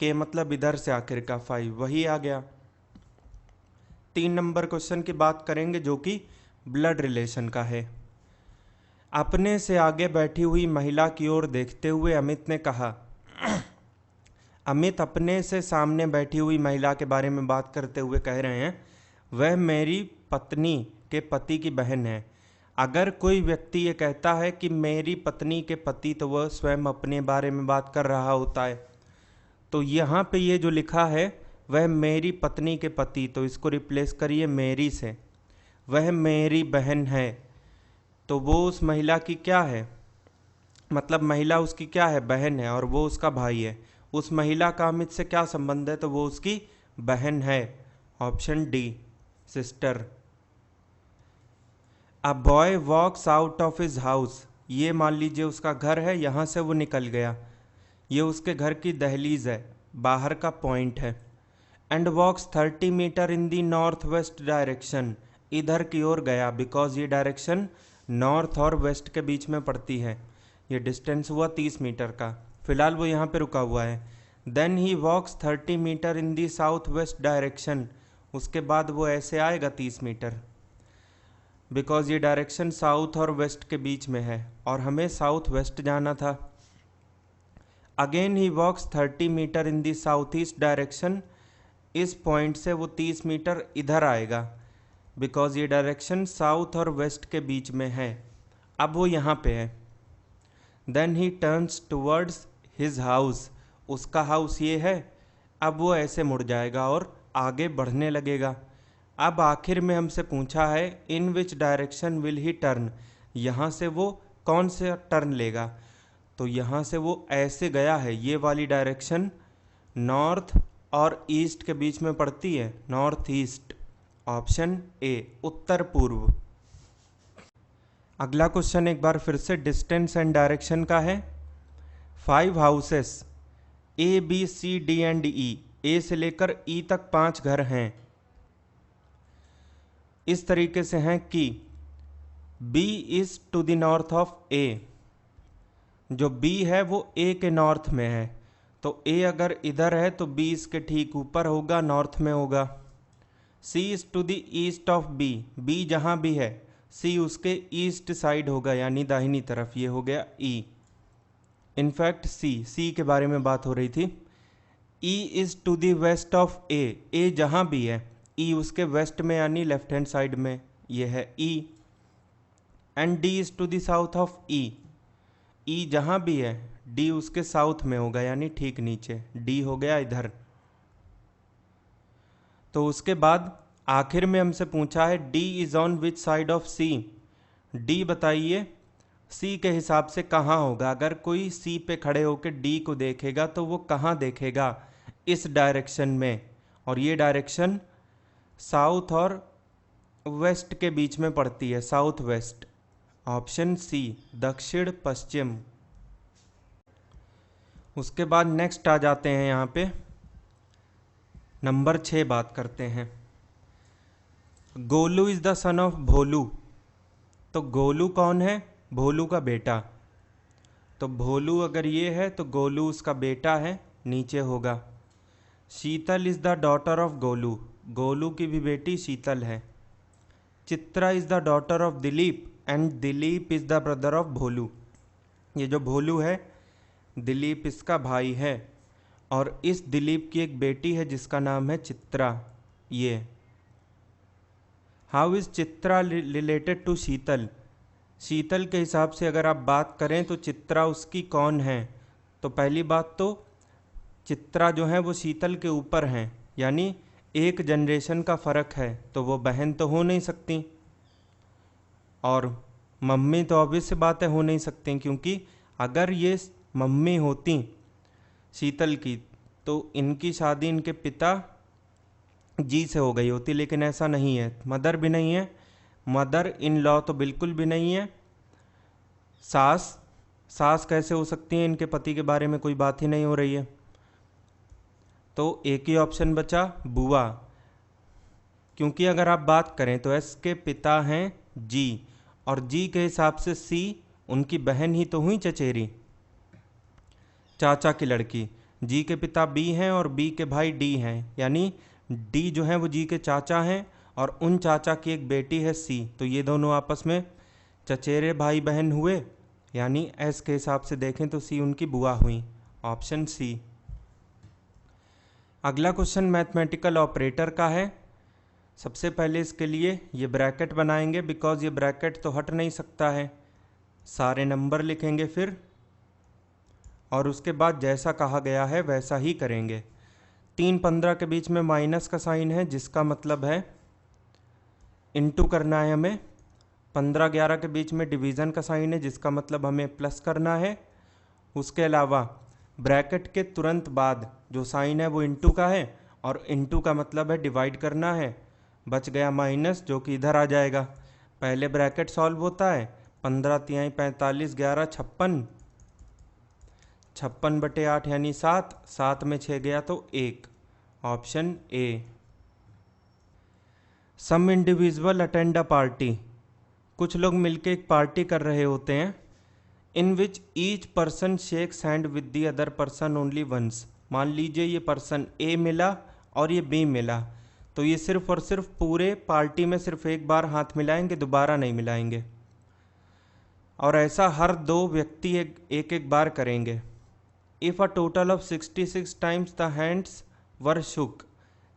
के मतलब इधर से आखिर का 5, वही आ गया। 3 नंबर क्वेश्चन की बात करेंगे जो कि ब्लड रिलेशन का है। अपने से आगे बैठी हुई महिला की ओर देखते हुए अमित ने कहा, अमित अपने से सामने बैठी हुई महिला के बारे में बात करते हुए कह रहे हैं, वह मेरी पत्नी के पति की बहन है। अगर कोई व्यक्ति ये कहता है कि मेरी पत्नी के पति, तो वह स्वयं अपने बारे में बात कर रहा होता है। तो यहाँ पे ये जो लिखा है वह मेरी पत्नी के पति, तो इसको रिप्लेस करिए मेरी से। वह मेरी बहन है, तो वो उस महिला की क्या है, मतलब महिला उसकी क्या है, बहन है, और वो उसका भाई है। उस महिला का अमित से क्या संबंध है, तो वो उसकी बहन है। Option D, sister. A boy walks out of his house, ये मान लीजिए उसका घर है, यहाँ से वो निकल गया, ये उसके घर की दहलीज है, बाहर का पॉइंट है। And walks 30 metre in the north west direction, इधर की ओर गया, बिकॉज ये डायरेक्शन नॉर्थ और वेस्ट के बीच में पड़ती है। ये डिस्टेंस हुआ 30 मीटर का, फिलहाल वो यहाँ पे रुका हुआ है। Then he walks 30 metre in the south west direction, उसके बाद वो ऐसे आएगा 30 मीटर, बिकॉज ये डायरेक्शन साउथ और वेस्ट के बीच में है और हमें साउथ वेस्ट जाना था। Again he walks 30 metre in the south east direction, इस पॉइंट से वो 30 मीटर इधर आएगा, बिकॉज ये डायरेक्शन साउथ और वेस्ट के बीच में है। अब वो यहाँ पे है। Then he turns towards his house, उसका हाउस ये है, अब वो ऐसे मुड़ जाएगा और आगे बढ़ने लगेगा। अब आखिर में हमसे पूछा है in which direction will he turn, यहाँ से वो कौन से टर्न लेगा, तो यहाँ से वो ऐसे गया है, ये वाली डायरेक्शन नॉर्थ और ईस्ट के बीच में पड़ती है, नॉर्थ ईस्ट। ऑप्शन ए, उत्तर पूर्व। अगला क्वेश्चन एक बार फिर से डिस्टेंस एंड डायरेक्शन का है। 5 houses A B C D and E, A से लेकर ई तक 5 घर हैं, इस तरीके से हैं कि B is to the north of A, जो B है वो A के नॉर्थ में है, तो A अगर इधर है तो B इसके ठीक ऊपर होगा, नॉर्थ में होगा। C is to the east of B, B जहाँ भी है C उसके ईस्ट साइड होगा, यानी दाहिनी तरफ, ये हो गया E। इनफैक्ट C के बारे में बात हो रही थी। E is to the west of A, A जहाँ भी है E उसके वेस्ट में यानी लेफ्ट हैंड साइड में, ये है E। And D is to the south of E, E जहाँ भी है D उसके साउथ में होगा, यानी ठीक नीचे, D हो गया इधर। तो उसके बाद आखिर में हमसे पूछा है D is on which side of C, D बताइए सी के हिसाब से कहाँ होगा? अगर कोई सी पे खड़े होकर डी को देखेगा तो वो कहाँ देखेगा? इस डायरेक्शन में, और ये डायरेक्शन साउथ और वेस्ट के बीच में पड़ती है, साउथ वेस्ट। ऑप्शन सी, दक्षिण पश्चिम। उसके बाद नेक्स्ट आ जाते हैं यहाँ पे नंबर 6 बात करते हैं। Golu is the son of Bholu. तो गोलू कौन है? भोलू का बेटा। तो भोलू अगर ये है तो गोलू उसका बेटा है, नीचे होगा। Sheetal is the daughter of Golu. Golu की भी बेटी शीतल है। Chitra is the daughter of Dilip and Dilip is the brother of Bholu. ये जो भोलू है, दिलीप इसका भाई है, और इस दिलीप की एक बेटी है जिसका नाम है चित्रा। ये how is Chitra related to Sheetal? Sheetal के हिसाब से अगर आप बात करें तो चित्रा उसकी कौन है? तो पहली बात तो चित्रा जो है वो शीतल के ऊपर हैं, यानी एक जनरेशन का फ़र्क है, तो वो बहन तो हो नहीं सकती। और मम्मी तो ऑब्वियस सी बात है हो नहीं सकती, क्योंकि अगर ये मम्मी होती शीतल की तो इनकी शादी इनके पिता जी से हो गई होती, लेकिन ऐसा नहीं है। मदर भी नहीं है, मदर इन लॉ तो बिल्कुल भी नहीं है। सास कैसे हो सकती है? इनके पति के बारे में कोई बात ही नहीं हो रही है। तो एक ही ऑप्शन बचा, बुआ। क्योंकि अगर आप बात करें तो एस के पिता हैं जी, और जी के हिसाब से सी उनकी बहन ही तो हुई, चचेरी, चाचा की लड़की। जी के पिता बी हैं और बी के भाई डी हैं, यानी डी जो है वो जी के चाचा हैं, और उन चाचा की एक बेटी है सी। तो ये दोनों आपस में चचेरे भाई बहन हुए, यानी एस के हिसाब से देखें तो सी उनकी बुआ हुई। Option C. अगला क्वेश्चन मैथमेटिकल ऑपरेटर का है। सबसे पहले इसके लिए ये ब्रैकेट बनाएंगे, बिकॉज ये ब्रैकेट तो हट नहीं सकता है। सारे नंबर लिखेंगे फिर, और उसके बाद जैसा कहा गया है वैसा ही करेंगे। 3-15 के बीच में माइनस का साइन है, जिसका मतलब है इनटू करना है हमें। 15-11 के बीच में डिवीज़न का साइन है, जिसका मतलब हमें प्लस करना है। उसके अलावा ब्रैकेट के तुरंत बाद जो साइन है वो इनटू का है, और इनटू का मतलब है डिवाइड करना है। बच गया माइनस, जो कि इधर आ जाएगा। पहले ब्रैकेट सॉल्व होता है, 15 तिहाई 45, 11 56, 56/8 यानी 7, 7 में 6 गया तो 1। Option A. Some individual attend a party. कुछ लोग मिलके एक पार्टी कर रहे होते हैं, in which each person shakes hand with the other person only once. मान लीजिए ये पर्सन ए मिला और ये बी मिला, तो ये सिर्फ और सिर्फ पूरे पार्टी में सिर्फ एक बार हाथ मिलाएंगे, दोबारा नहीं मिलाएंगे। और ऐसा हर 2 व्यक्ति एक एक बार करेंगे। If a total of 66 times the hands were shook.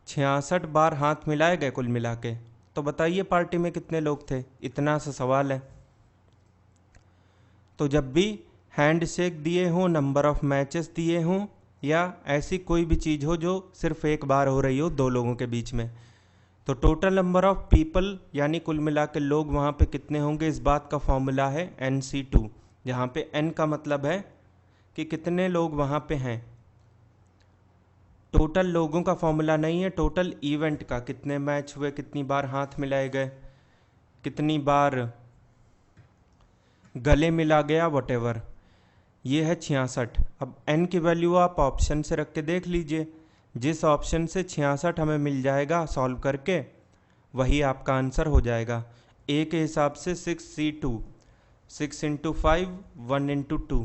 66 बार हाथ मिलाए गए कुल मिला के। तो बताइए पार्टी में कितने लोग थे? इतना सा सवाल है। तो जब भी हैंड शेक दिए हों, नंबर ऑफ मैचेस दिए हों, या ऐसी कोई भी चीज़ हो जो सिर्फ एक बार हो रही हो 2 लोगों के बीच में, तो टोटल नंबर ऑफ पीपल यानी कुल मिला के लोग वहाँ पे कितने होंगे, इस बात का फॉर्मूला है NC2, जहाँ पे N का मतलब है कि कितने लोग वहाँ पे हैं। टोटल लोगों का फॉर्मूला नहीं है, टोटल इवेंट का, कितने मैच हुए, कितनी बार हाथ मिलाए गए, कितनी बार गले मिला गया, वटेवर। ये है 66। अब n की वैल्यू आप ऑप्शन से रख के देख लीजिए, जिस ऑप्शन से 66 हमें मिल जाएगा सॉल्व करके, वही आपका आंसर हो जाएगा। ए के हिसाब से 6C2, 6 × 5, 1 × 2,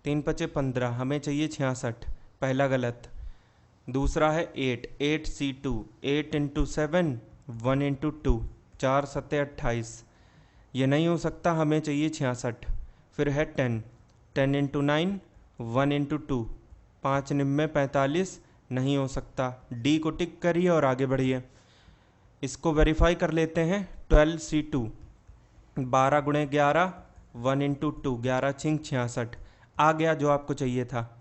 3×5 = 15, हमें चाहिए 66, पहला गलत। दूसरा है 8, 8C2, 8 × 7, 1 × 2, 4 × 7 = 28, ये नहीं हो सकता, हमें चाहिए 66। फिर है 10, 10 × 9, 1 × 2, 5 × 9 = 45, नहीं हो सकता। डी को टिक करिए और आगे बढ़िए। इसको वेरीफाई कर लेते हैं। 12C2, 12 × 11, 1 × 2, 11 × 6 = 66, आ गया जो आपको चाहिए था।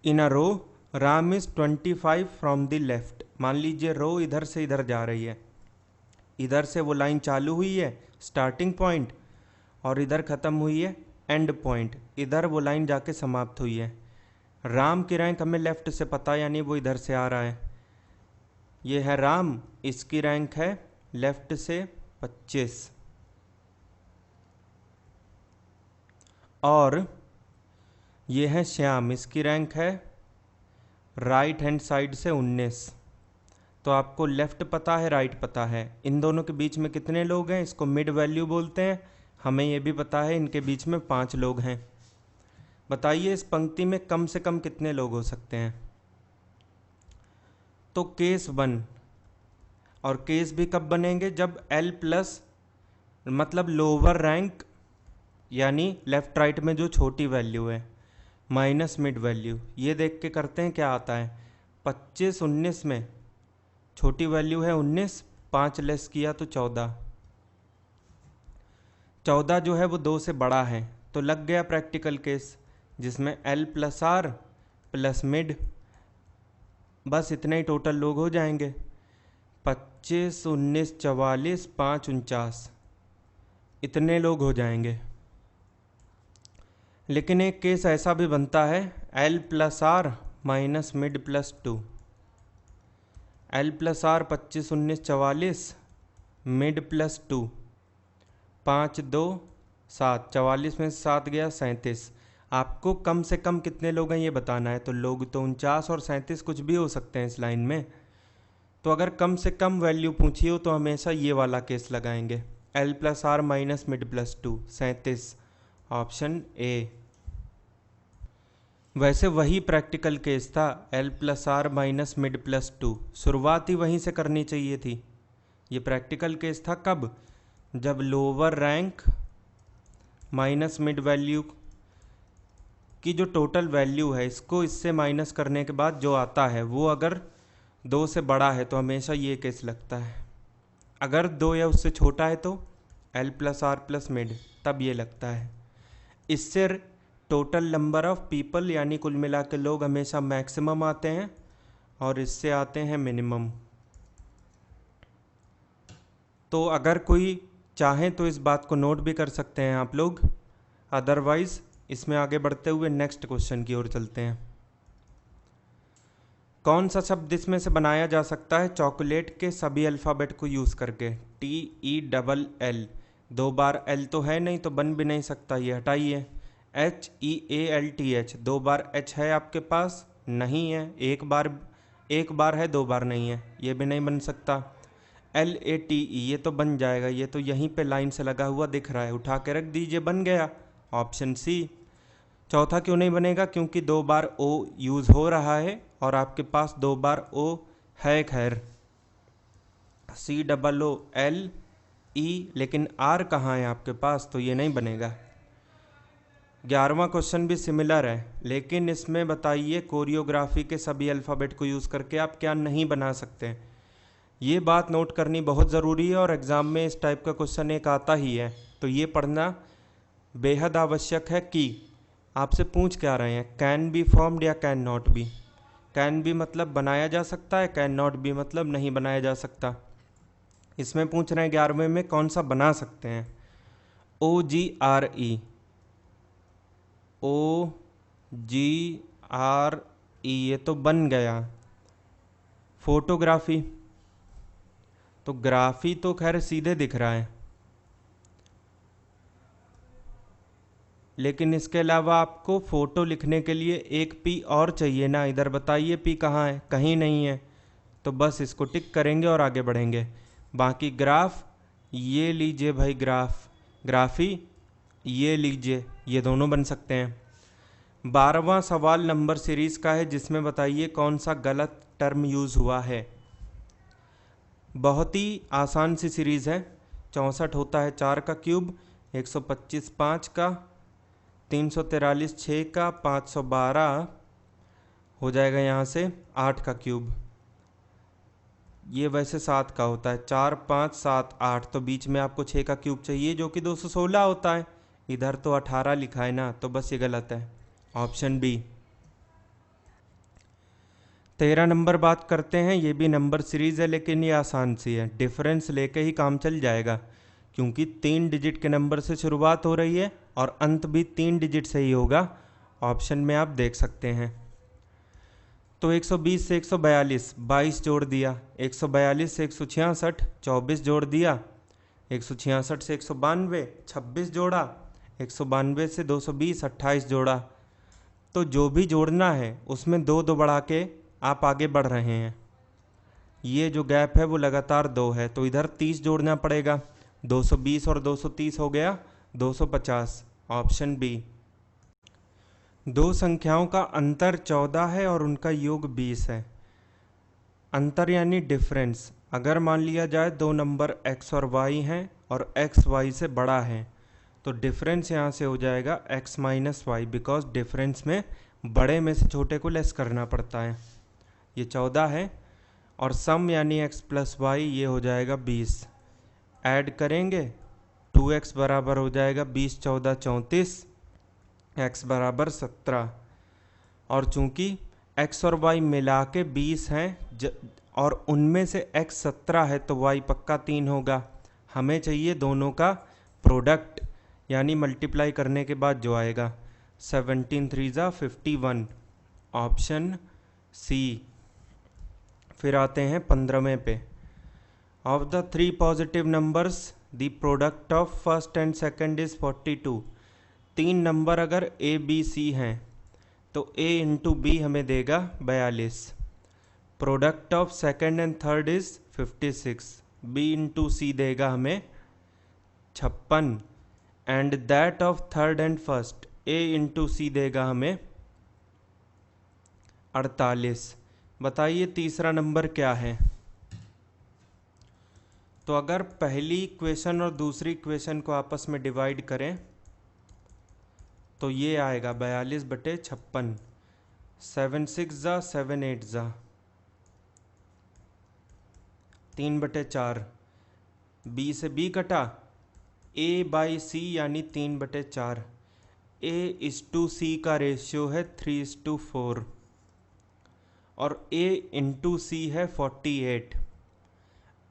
In a row Ram is 25 from the left. मान लीजिए रो इधर से इधर जा रही है, इधर से वो लाइन चालू हुई है स्टार्टिंग पॉइंट और इधर ख़त्म हुई है एंड पॉइंट, इधर वो लाइन जाके समाप्त हुई है। राम की रैंक हमें लेफ़्ट से पता है, यानी वो इधर से आ रहा है। ये है राम, इसकी रैंक है लेफ़्ट से 25 और ये है श्याम, इसकी रैंक है राइट हैंड साइड से 19। तो आपको लेफ़्ट पता है, राइट पता है, इन दोनों के बीच में कितने लोग हैं, इसको मिड वैल्यू बोलते हैं। हमें ये भी पता है इनके बीच में 5 लोग हैं। बताइए इस पंक्ति में कम से कम कितने लोग हो सकते हैं। तो केस 1 और केस भी कब बनेंगे, जब L प्लस मतलब लोअर रैंक यानी लेफ़्ट राइट में जो छोटी वैल्यू है माइनस मिड वैल्यू, ये देख के करते हैं क्या आता है। 25 19 में छोटी वैल्यू है 19, 5 लेस किया तो 14, 14 जो है वो 2 से बड़ा है, तो लग गया प्रैक्टिकल केस जिसमें L plus R plus mid, बस इतने ही टोटल लोग हो जाएंगे। 25 19 44 5 49, इतने लोग हो जाएंगे। लेकिन एक केस ऐसा भी बनता है L plus R minus mid plus 2। L plus R 25 19 44, mid plus 2 5 2 7, 44 में 7 गया 37। आपको कम से कम कितने लोग हैं ये बताना है। तो लोग तो 49 और 37 कुछ भी हो सकते हैं इस लाइन में। तो अगर कम से कम वैल्यू पूछी हो तो हमेशा ये वाला केस लगाएंगे, L plus R minus mid plus 2 37, option A. वैसे वही प्रैक्टिकल केस था, L plus R minus mid plus 2, शुरुआत ही वहीं से करनी चाहिए थी। ये प्रैक्टिकल केस था कब, जब lower rank minus mid value की जो टोटल वैल्यू है इसको इससे माइनस करने के बाद जो आता है वो अगर 2 से बड़ा है तो हमेशा ये केस लगता है। अगर 2 या उससे छोटा है तो L plus R plus mid, तब ये लगता है। इससे टोटल नंबर ऑफ पीपल यानी कुल मिला के लोग हमेशा मैक्सिमम आते हैं और इससे आते हैं मिनिमम। तो अगर कोई चाहे तो इस बात को नोट भी कर सकते हैं आप लोग, अदरवाइज इसमें आगे बढ़ते हुए नेक्स्ट क्वेश्चन की ओर चलते हैं। कौन सा शब्द इसमें से बनाया जा सकता है चॉकलेट के सभी अल्फ़ाबेट को यूज़ करके, TELL, 2 बार L तो है नहीं तो बन भी नहीं सकता, ये हटाइए। HEALTH, 2 बार H है आपके पास, नहीं है, एक बार है 2 बार नहीं है, ये भी नहीं बन सकता। LATE, ये तो बन जाएगा, ये तो यहीं पे लाइन से लगा हुआ दिख रहा है, उठा के रख दीजिए, बन गया, ऑप्शन सी। चौथा क्यों नहीं बनेगा, क्योंकि 2 बार O यूज़ हो रहा है और आपके पास 2 बार O है, खैर COOLE, लेकिन R कहाँ है आपके पास, तो ये नहीं बनेगा। 11वां क्वेश्चन भी सिमिलर है, लेकिन इसमें बताइए कोरियोग्राफी के सभी अल्फ़ाबेट को यूज़ करके आप क्या नहीं बना सकते। ये बात नोट करनी बहुत ज़रूरी है और एग्ज़ाम में इस टाइप का क्वेश्चन एक आता ही है, तो ये पढ़ना बेहद आवश्यक है कि आपसे पूछ क्या रहे हैं, कैन बी फॉर्म्ड या can not be. Can be मतलब बनाया जा सकता है, कैन नॉट बी मतलब नहीं बनाया जा सकता। इसमें पूछ रहे हैं 11वें में कौन सा बना सकते हैं। OGRE, ये तो बन गया। फोटोग्राफी, तो ग्राफी तो खैर सीधे दिख रहा है, लेकिन इसके अलावा आपको फ़ोटो लिखने के लिए एक पी और चाहिए ना। इधर बताइए पी कहाँ है, कहीं नहीं है, तो बस इसको टिक करेंगे और आगे बढ़ेंगे। बाकी ग्राफ, ये लीजिए भाई ग्राफ, ग्राफी ये लीजिए, ये दोनों बन सकते हैं। 12वां सवाल नंबर सीरीज़ का है, जिसमें बताइए कौन सा गलत टर्म यूज़ हुआ है। बहुत ही आसान सी सीरीज़ है, 64 होता है 4 का क्यूब, 125 5 का, 343 6 का, 512 हो जाएगा यहाँ से 8 का क्यूब। ये वैसे 7 का होता है, 4 5 7 8, तो बीच में आपको 6 का क्यूब चाहिए जो कि 216 होता है। इधर तो 18 लिखा है ना, तो बस ये गलत है, ऑप्शन बी। 13 नंबर बात करते हैं, ये भी नंबर सीरीज़ है लेकिन ये आसान सी है, डिफरेंस लेके ही काम चल जाएगा, क्योंकि 3 डिजिट के नंबर से शुरुआत हो रही है और अंत भी 3 डिजिट से ही होगा। ऑप्शन में आप देख सकते हैं। तो 120 से 142 22 जोड़ दिया, 142 से 166 24 जोड़ दिया, 166 से 192 26 जोड़ा, 192 से 220 28 जोड़ा। तो जो भी जोड़ना है उसमें दो दो बढ़ा के आप आगे बढ़ रहे हैं। ये जो गैप है वो लगातार 2 है, तो इधर 30 जोड़ना पड़ेगा। 220 और 230 हो गया 250। Option B. दो संख्याओं का अंतर 14 है और उनका योग 20 है। अंतर यानी डिफरेंस। अगर मान लिया जाए दो नंबर x और y हैं और x y से बड़ा है, तो डिफरेंस यहाँ से हो जाएगा x minus y, because difference में बड़े में से छोटे को लेस करना पड़ता है। ये 14 है और सम यानी x प्लस वाई ये हो जाएगा 20। ऐड करेंगे 2x बराबर हो जाएगा 20 14 34, x बराबर 17। और चूंकि x और y मिला के 20 हैं और उनमें से x 17 है तो y पक्का 3 होगा। हमें चाहिए दोनों का प्रोडक्ट यानी मल्टीप्लाई करने के बाद जो आएगा। 17 3 ज़ा 51। Option C. फिर आते हैं 15वें पे। Of the 3 positive numbers the product of first and second is 42। 3 number अगर ए बी सी हैं तो a इंटू बी हमें देगा 42। Product of second and third is 56। b into c देगा हमें 56। And that of third and first a into c देगा हमें 48। बताइए तीसरा नंबर क्या है। तो अगर पहली इक्वेशन और दूसरी इक्वेशन को आपस में डिवाइड करें तो ये आएगा 42/56। 7 6 ज़ा 7 8 ज़ा 3/4। b से b कटा, a बाई सी यानी 3/4। a इस टू सी का रेशियो है 3:4 और a इंटू सी है 48।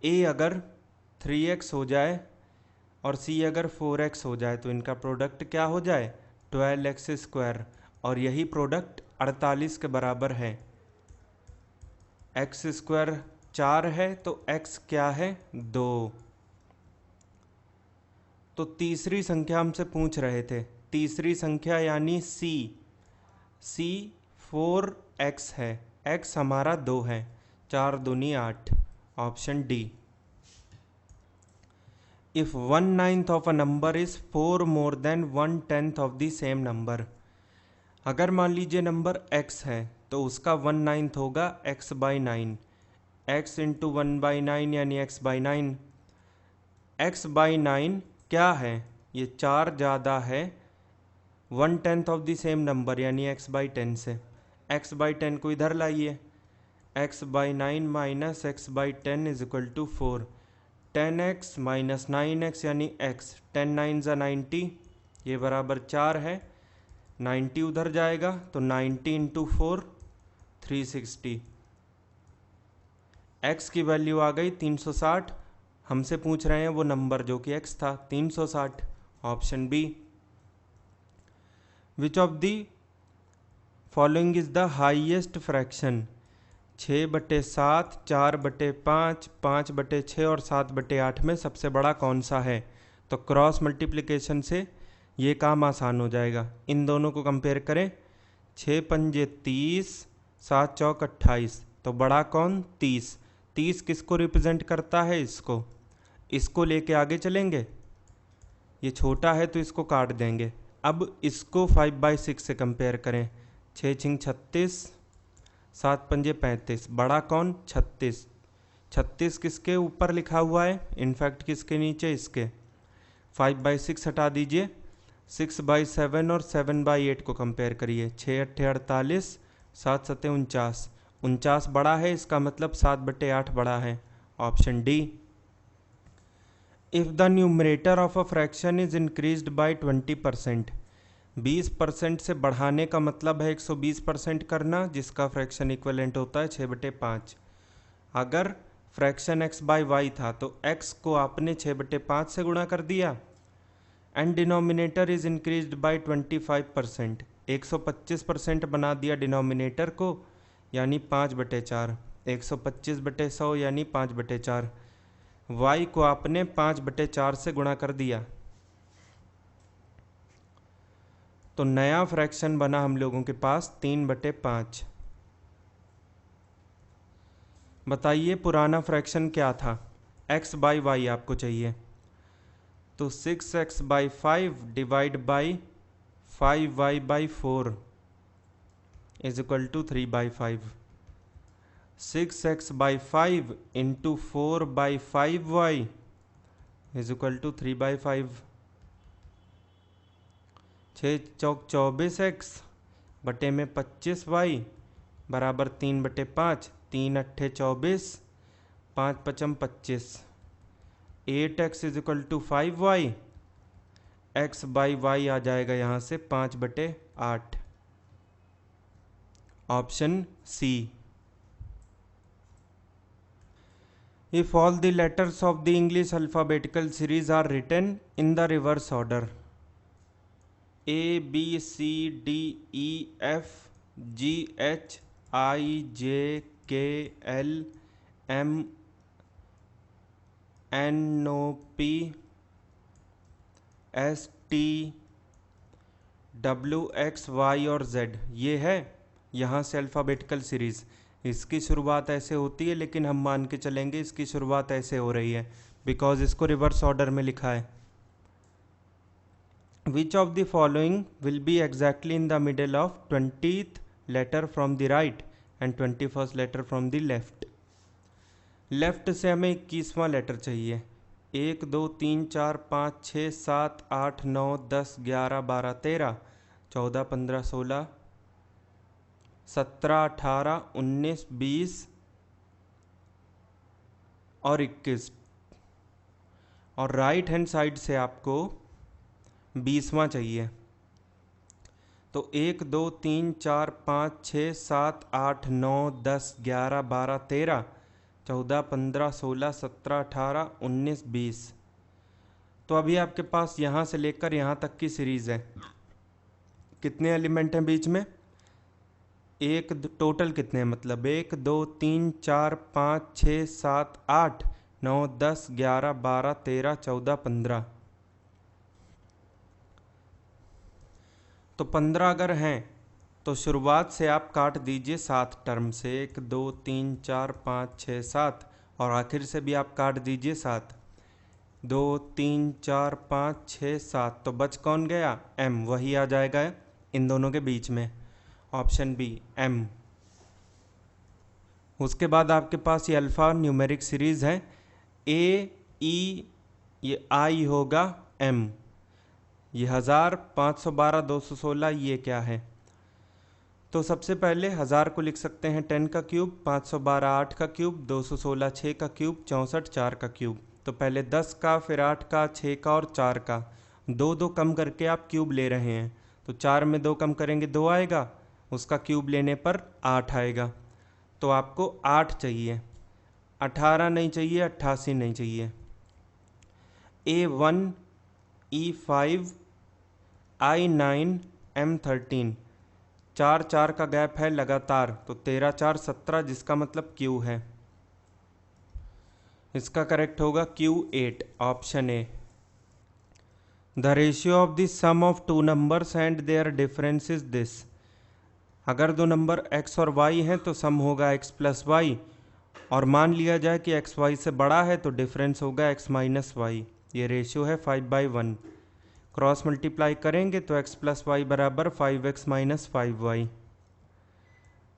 a अगर 3x हो जाए और c अगर 4x हो जाए तो इनका प्रोडक्ट क्या हो जाए 12x²। और यही प्रोडक्ट 48 के बराबर है। x² 4 है तो x क्या है 2। तो तीसरी संख्या हमसे पूछ रहे थे, तीसरी संख्या यानी c 4x है, x हमारा 2 है, 4 दूनी 8। Option D. If 1/9 of a number is 4 more than 1/10 of the same number. अगर मान लीजिए नंबर x है तो उसका 1/9 होगा x/9। x इंटू 1/9 यानी x/9। x/9 क्या है, ये 4 ज़्यादा है 1/10 ऑफ द सेम नंबर यानी x/10 से। x/10 को इधर लाइए, x/9 minus x/10 is equal to 4। 10x minus 9x यानी x। 10 9 ज़ा 90 ये बराबर 4 है। 90 उधर जाएगा तो 90 इंटू 4 360। x की वैल्यू आ गई 360। हमसे पूछ रहे हैं वो नंबर जो कि x था 360। Option B. Which of the following is the highest fraction. 6/7, 4/5, 5/6 और 7/8 में सबसे बड़ा कौन सा है। तो क्रॉस मल्टीप्लिकेशन से ये काम आसान हो जाएगा। इन दोनों को कंपेयर करें, 6 पंजे 30, 7 चौक 28, तो बड़ा कौन 30। 30 किसको रिप्रेजेंट करता है, इसको लेके आगे चलेंगे। ये छोटा है तो इसको काट देंगे। अब इसको 5/6 से कंपेयर करें, 6 छिंग 36, 7 पंजे 35, बड़ा कौन 36। 36 किसके ऊपर लिखा हुआ है, इनफैक्ट किसके नीचे, इसके। 5/6 हटा दीजिए, 6/7 और 7/8 को कंपेयर करिए। 6 8 48, 7 7 49, 49 बड़ा है, इसका मतलब 7/8 बड़ा है। Option D. If the numerator of a fraction is increased by 20%। 20% से बढ़ाने का मतलब है 120% करना, जिसका फ्रैक्शन इक्वलेंट होता है 6/5। अगर फ्रैक्शन x बाई वाई था, तो x को आपने 6/5 से गुणा कर दिया, and denominator is increased by 25%, 125% बना दिया डिनोमिनेटर को, यानी 5/4, 125/100 यानी 5/4। y को आपने 5/4 से गुणा कर दिया, तो नया फ्रैक्शन बना हम लोगों के पास 3/5। बताइए पुराना फ्रैक्शन क्या था? x बाई वाई आपको चाहिए, तो 6x by 5 divide by 5y by 4 is equal to 3/5। 6x by 5 into 4/5y is equal to 3/5। 6 चौक 24x बटे में 25y बराबर 3/5, 3 अट्ठे 24, 5 पचम 25। 8x is equal to 5y, x by y आ जाएगा यहाँ से 5/8। Option C. If all the letters of the English alphabetical series are written in the reverse order, A, B, C, D, E, F, G, H, I, J, K, L, M, N, O, P, S, T, W, X, Y और Z, ये है यहाँ से alphabetical series. इसकी शुरुआत ऐसे होती है, लेकिन हम मान के चलेंगे इसकी शुरुआत ऐसे हो रही है, बिकॉज इसको रिवर्स ऑर्डर में लिखा है। Which of the following will be exactly in the middle of 20th letter from the right end 21st letter from the left. Left से हमें 21वां लेटर चाहिए। 1 2 3 4 5 6 7 8 9 10 11 12 13 14 15 16 17 18 19 20 और 21, और राइट हैंड साइड से आपको 20वां चाहिए। तो 1 2 3 4 5 6 7 8 9 10 11 12 13 14 15 16 17 18 19 20। तो अभी आपके पास यहाँ से लेकर यहाँ तक की सीरीज़ है। कितने एलिमेंट हैं बीच में? एक टोटल कितने हैं, मतलब 1 2 3 4 5 6 7 8 9 10 11 12 13 14 15। तो 15 अगर हैं तो शुरुआत से आप काट दीजिए 7 टर्म से, 1 2 3 4 5 6 7, और आखिर से भी आप काट दीजिए 7, 2 3 4 5 6 7। तो बच कौन गया? m, वही आ जाएगा इन दोनों के बीच में, ऑप्शन बी m। उसके बाद आपके पास ये अल्फ़ा न्यूमेरिक सीरीज़ है, a e, ये i होगा m, ये 1000 512 216, ये क्या है? तो सबसे पहले 1000 को लिख सकते हैं 10 का क्यूब, 512 8 का क्यूब, 216 6 का क्यूब, 64 4 का क्यूब। तो पहले 10 का, फिर 8 का, 6 का और 4 का, 2 2 कम करके आप क्यूब ले रहे हैं। तो 4 में 2 कम करेंगे 2 आएगा, उसका क्यूब लेने पर 8 आएगा। तो आपको 8 चाहिए, 18 नहीं चाहिए, 88 नहीं चाहिए। A1 E5 I9 M13, 4 4 का गैप है लगातार, तो 13 4 17, जिसका मतलब Q है। इसका करेक्ट होगा Q8, option A. The ratio of the sum of two numbers and their difference is this. अगर दो नंबर x और y हैं तो सम होगा x प्लस वाई, और मान लिया जाए कि x y से बड़ा है तो डिफरेंस होगा x माइनस वाई। ये रेशियो है 5/1। क्रॉस मल्टीप्लाई करेंगे तो x प्लस वाई बराबर 5x minus 5y।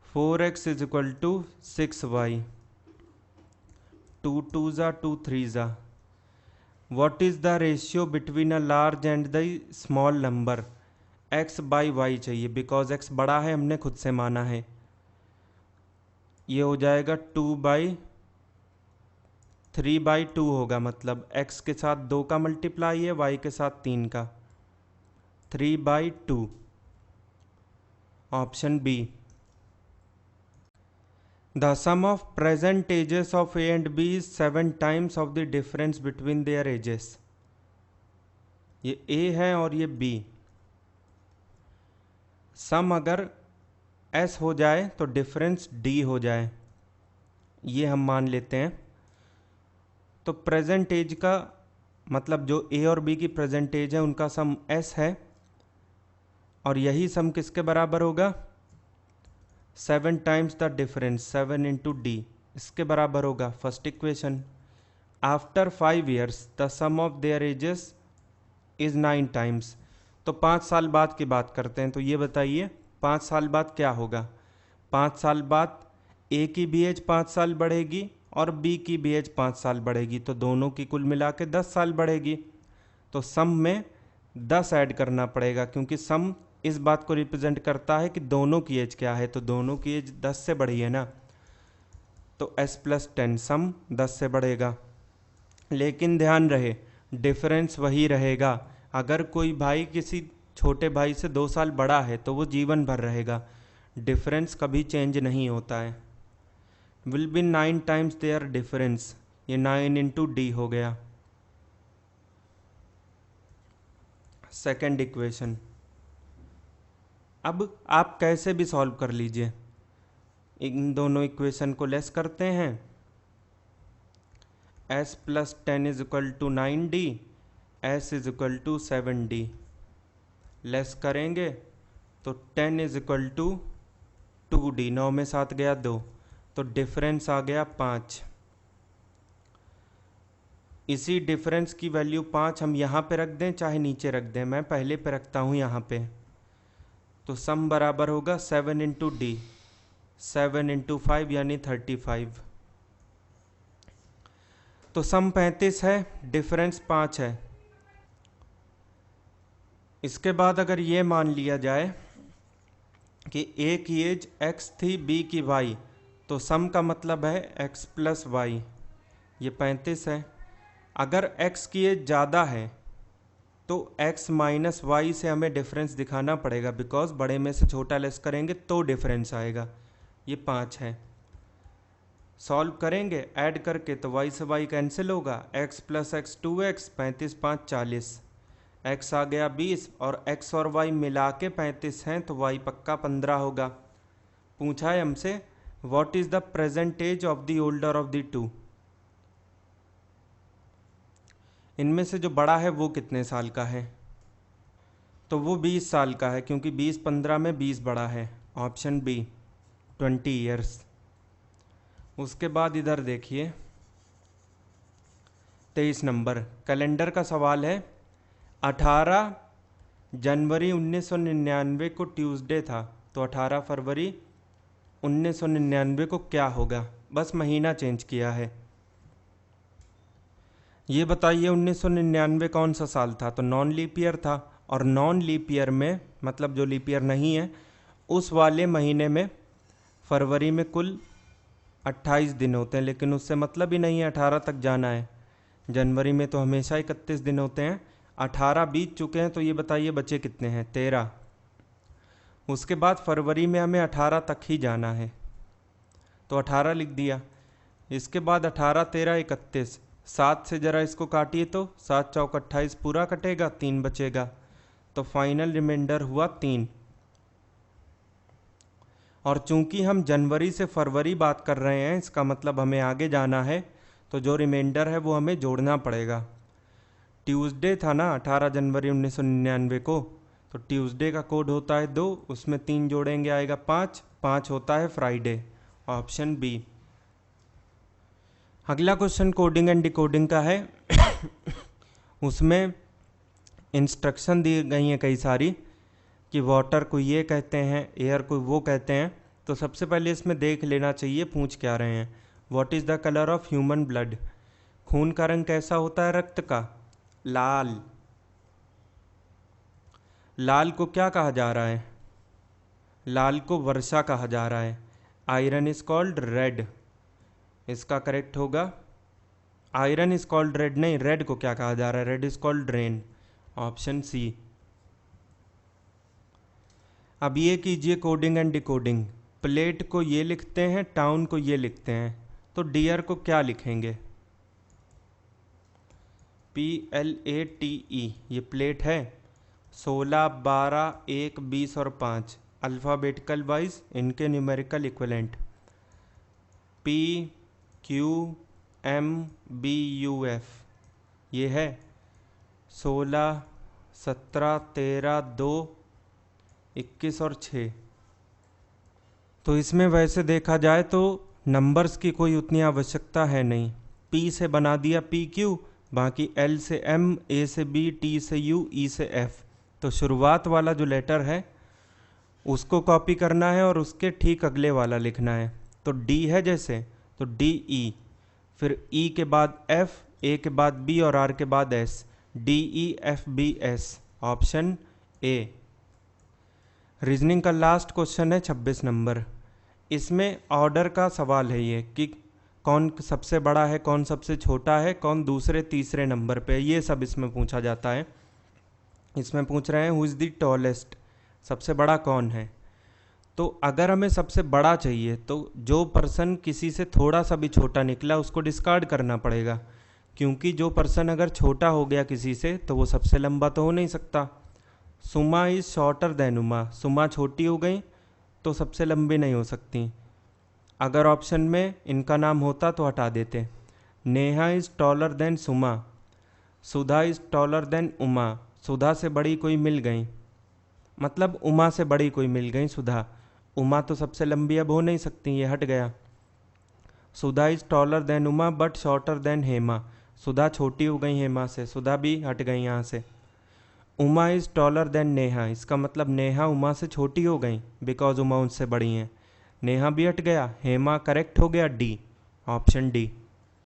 4x is equal to 6y। 2 2 ज़ा 2 3 ज़ा। What is the ratio between a large and the small number? x by y चाहिए, because x बड़ा है, हमने खुद से माना है। ये हो जाएगा 3/2 होगा, मतलब x के साथ 2 का मल्टीप्लाई है, y के साथ 3 का, 3/2, option B. The sum of present ages of A and B is 7 times of the difference between their ages. ये ए है और ये बी। सम अगर एस हो जाए तो डिफरेंस डी हो जाए, ये हम मान लेते हैं। तो प्रेजेंट एज का मतलब जो ए और बी की प्रेजेंट एज है उनका सम एस है, और यही सम किसके बराबर होगा? 7 times the difference, 7 into D, इसके बराबर होगा। First equation. After 5 years the sum of their ages is 9 times. तो 5 साल बाद की बात करते हैं, तो ये बताइए 5 साल बाद क्या होगा? 5 साल बाद ए की भी एज 5 साल बढ़ेगी और बी की भी एज 5 साल बढ़ेगी, तो दोनों की कुल मिला के 10 साल बढ़ेगी। तो सम में 10 ऐड करना पड़ेगा, क्योंकि सम इस बात को रिप्रेजेंट करता है कि दोनों की एज क्या है, तो दोनों की एज 10 से बढ़ी है ना, तो s प्लस 10 सम 10 से बढ़ेगा। लेकिन ध्यान रहे डिफरेंस वही रहेगा। अगर कोई भाई किसी छोटे भाई से 2 साल बड़ा है तो वो जीवन भर रहेगा, डिफरेंस कभी चेंज नहीं होता है। Will be 9 times their difference, ये 9 इंटू डी हो गया। Second equation. अब आप कैसे भी सॉल्व कर लीजिए, इन दोनों इक्वेशन को लेस करते हैं। s plus 10 is equal to 9d, s is equal to 7d। Less करेंगे तो 10 इज इक्वल टू 2d, 9 में 7 गया 2, तो डिफरेंस आ गया 5। इसी डिफरेंस की वैल्यू 5 हम यहाँ पे रख दें चाहे नीचे रख दें, मैं पहले पे रखता हूँ यहाँ पे। तो सम बराबर होगा 7 इंटू डी, 7 इंटू 5 यानी 35। तो सम 35 है, डिफरेंस 5 है। इसके बाद अगर ये मान लिया जाए कि ए की एज x थी, बी की y, तो सम का मतलब है x प्लस वाई, ये 35 है। अगर x की एज ज़्यादा है तो x माइनस वाई से हमें डिफरेंस दिखाना पड़ेगा, बिकॉज बड़े में से छोटा लेस करेंगे तो डिफरेंस आएगा। ये 5 है। सॉल्व करेंगे ऐड करके तो y से y कैंसिल होगा, x plus x 2x, 35 5 40, x आ गया 20 और x और y मिला के 35 हैं, तो y पक्का 15 होगा। पूछा है हमसे what is the present age of the older of the two, इनमें से जो बड़ा है वो कितने साल का है? तो वो 20 साल का है, क्योंकि 20 15 में 20 बड़ा है। Option B 20 years. उसके बाद इधर देखिए 23 नंबर कैलेंडर का सवाल है। 18 जनवरी 1999 को ट्यूसडे था, तो 18 फरवरी 1999 को क्या होगा? बस महीना चेंज किया है। ये बताइए 1999 कौन सा साल था? तो नॉन लीप ईयर था, और नॉन लीप ईयर में मतलब जो लीप ईयर नहीं है उस वाले महीने में फरवरी में कुल 28 दिन होते हैं, लेकिन उससे मतलब ही नहीं है 18 तक जाना है। जनवरी में तो हमेशा 31 दिन होते हैं। 18 बीत चुके हैं, तो ये बताइए बचे कितने हैं? 13। उसके बाद फरवरी में हमें 18 तक ही जाना है, तो 18 लिख दिया। इसके बाद 18 13 31, 7 से ज़रा इसको काटिए तो 7 चौक 28 पूरा कटेगा, 3 बचेगा, तो फाइनल रिमाइंडर हुआ 3। और चूंकि हम जनवरी से फरवरी बात कर रहे हैं, इसका मतलब हमें आगे जाना है, तो जो रिमाइंडर है वो हमें जोड़ना पड़ेगा। ट्यूसडे था ना 18 जनवरी 1999 को, तो ट्यूसडे का कोड होता है 2, उसमें 3 जोड़ेंगे आएगा 5, 5 होता है फ्राइडे। Option B. अगला क्वेश्चन कोडिंग एंड डिकोडिंग का है। उसमें इंस्ट्रक्शन दी गई हैं कई सारी कि वाटर को ये कहते हैं, एयर को वो कहते हैं। तो सबसे पहले इसमें देख लेना चाहिए पूछ क्या रहे हैं। What is the colour of human blood, खून का रंग कैसा होता है रक्त का? लाल। लाल को क्या कहा जा रहा है? लाल को वर्षा कहा जा रहा है। आयरन इज कॉल्ड रेड, इसका करेक्ट होगा आयरन इज कॉल्ड रेड, नहीं, रेड को क्या कहा जा रहा है? Red is called rain. Option C. अब ये कीजिए कोडिंग एंड डिकोडिंग। प्लेट को ये लिखते हैं, टाउन को ये लिखते हैं, तो डियर को क्या लिखेंगे? PLATE, ये प्लेट है। 16, 12, 1, 20 और 5 अल्फ़ाबेटिकल वाइज इनके न्यूमेरिकल इक्विवेलेंट PQMBUF ये है 16, 17, 13, 2, 21 और 6। तो इसमें वैसे देखा जाए तो नंबर्स की कोई उतनी आवश्यकता है नहीं। P से बना दिया PQ, बाकी L से M, A से B, T से U, E से F। तो शुरुआत वाला जो लेटर है उसको कॉपी करना है और उसके ठीक अगले वाला लिखना है। तो D है जैसे, तो DE, फिर E के बाद F, A के बाद B और R के बाद S, DEFBS, option A। Reasoning का लास्ट क्वेश्चन है 26 नंबर। इसमें ऑर्डर का सवाल है ये कि कौन सबसे बड़ा है, कौन सबसे छोटा है, कौन दूसरे तीसरे नंबर पे, ये सब इसमें पूछा जाता है। इसमें पूछ रहे हैं हु इज़ द टॉलेस्ट, सबसे बड़ा कौन है। तो अगर हमें सबसे बड़ा चाहिए तो जो पर्सन किसी से थोड़ा सा भी छोटा निकला उसको डिस्कार्ड करना पड़ेगा, क्योंकि जो पर्सन अगर छोटा हो गया किसी से तो वो सबसे लंबा तो हो नहीं सकता। सुमा इज़ शॉर्टर देन उमा, सुमा छोटी हो गई तो सबसे लंबी नहीं हो सकती। अगर ऑप्शन में इनका नाम होता तो हटा देते। Neha is taller than Suma, Sudha is taller than Uma, Sudha से बड़ी कोई मिल गई, मतलब उमा से बड़ी कोई मिल गई सुधा, उमा तो सबसे लंबी अब हो नहीं सकती, ये हट गया। Sudha is taller than Uma but shorter than Hema, Sudha छोटी हो गई हेमा से, सुधा भी हट गई यहाँ से। Uma is taller then Neha, इसका मतलब नेहा उमा से छोटी हो गई बिकॉज उमा उनसे बड़ी हैं, नेहा भी हट गया, हेमा करेक्ट हो गया डी, ऑप्शन डी।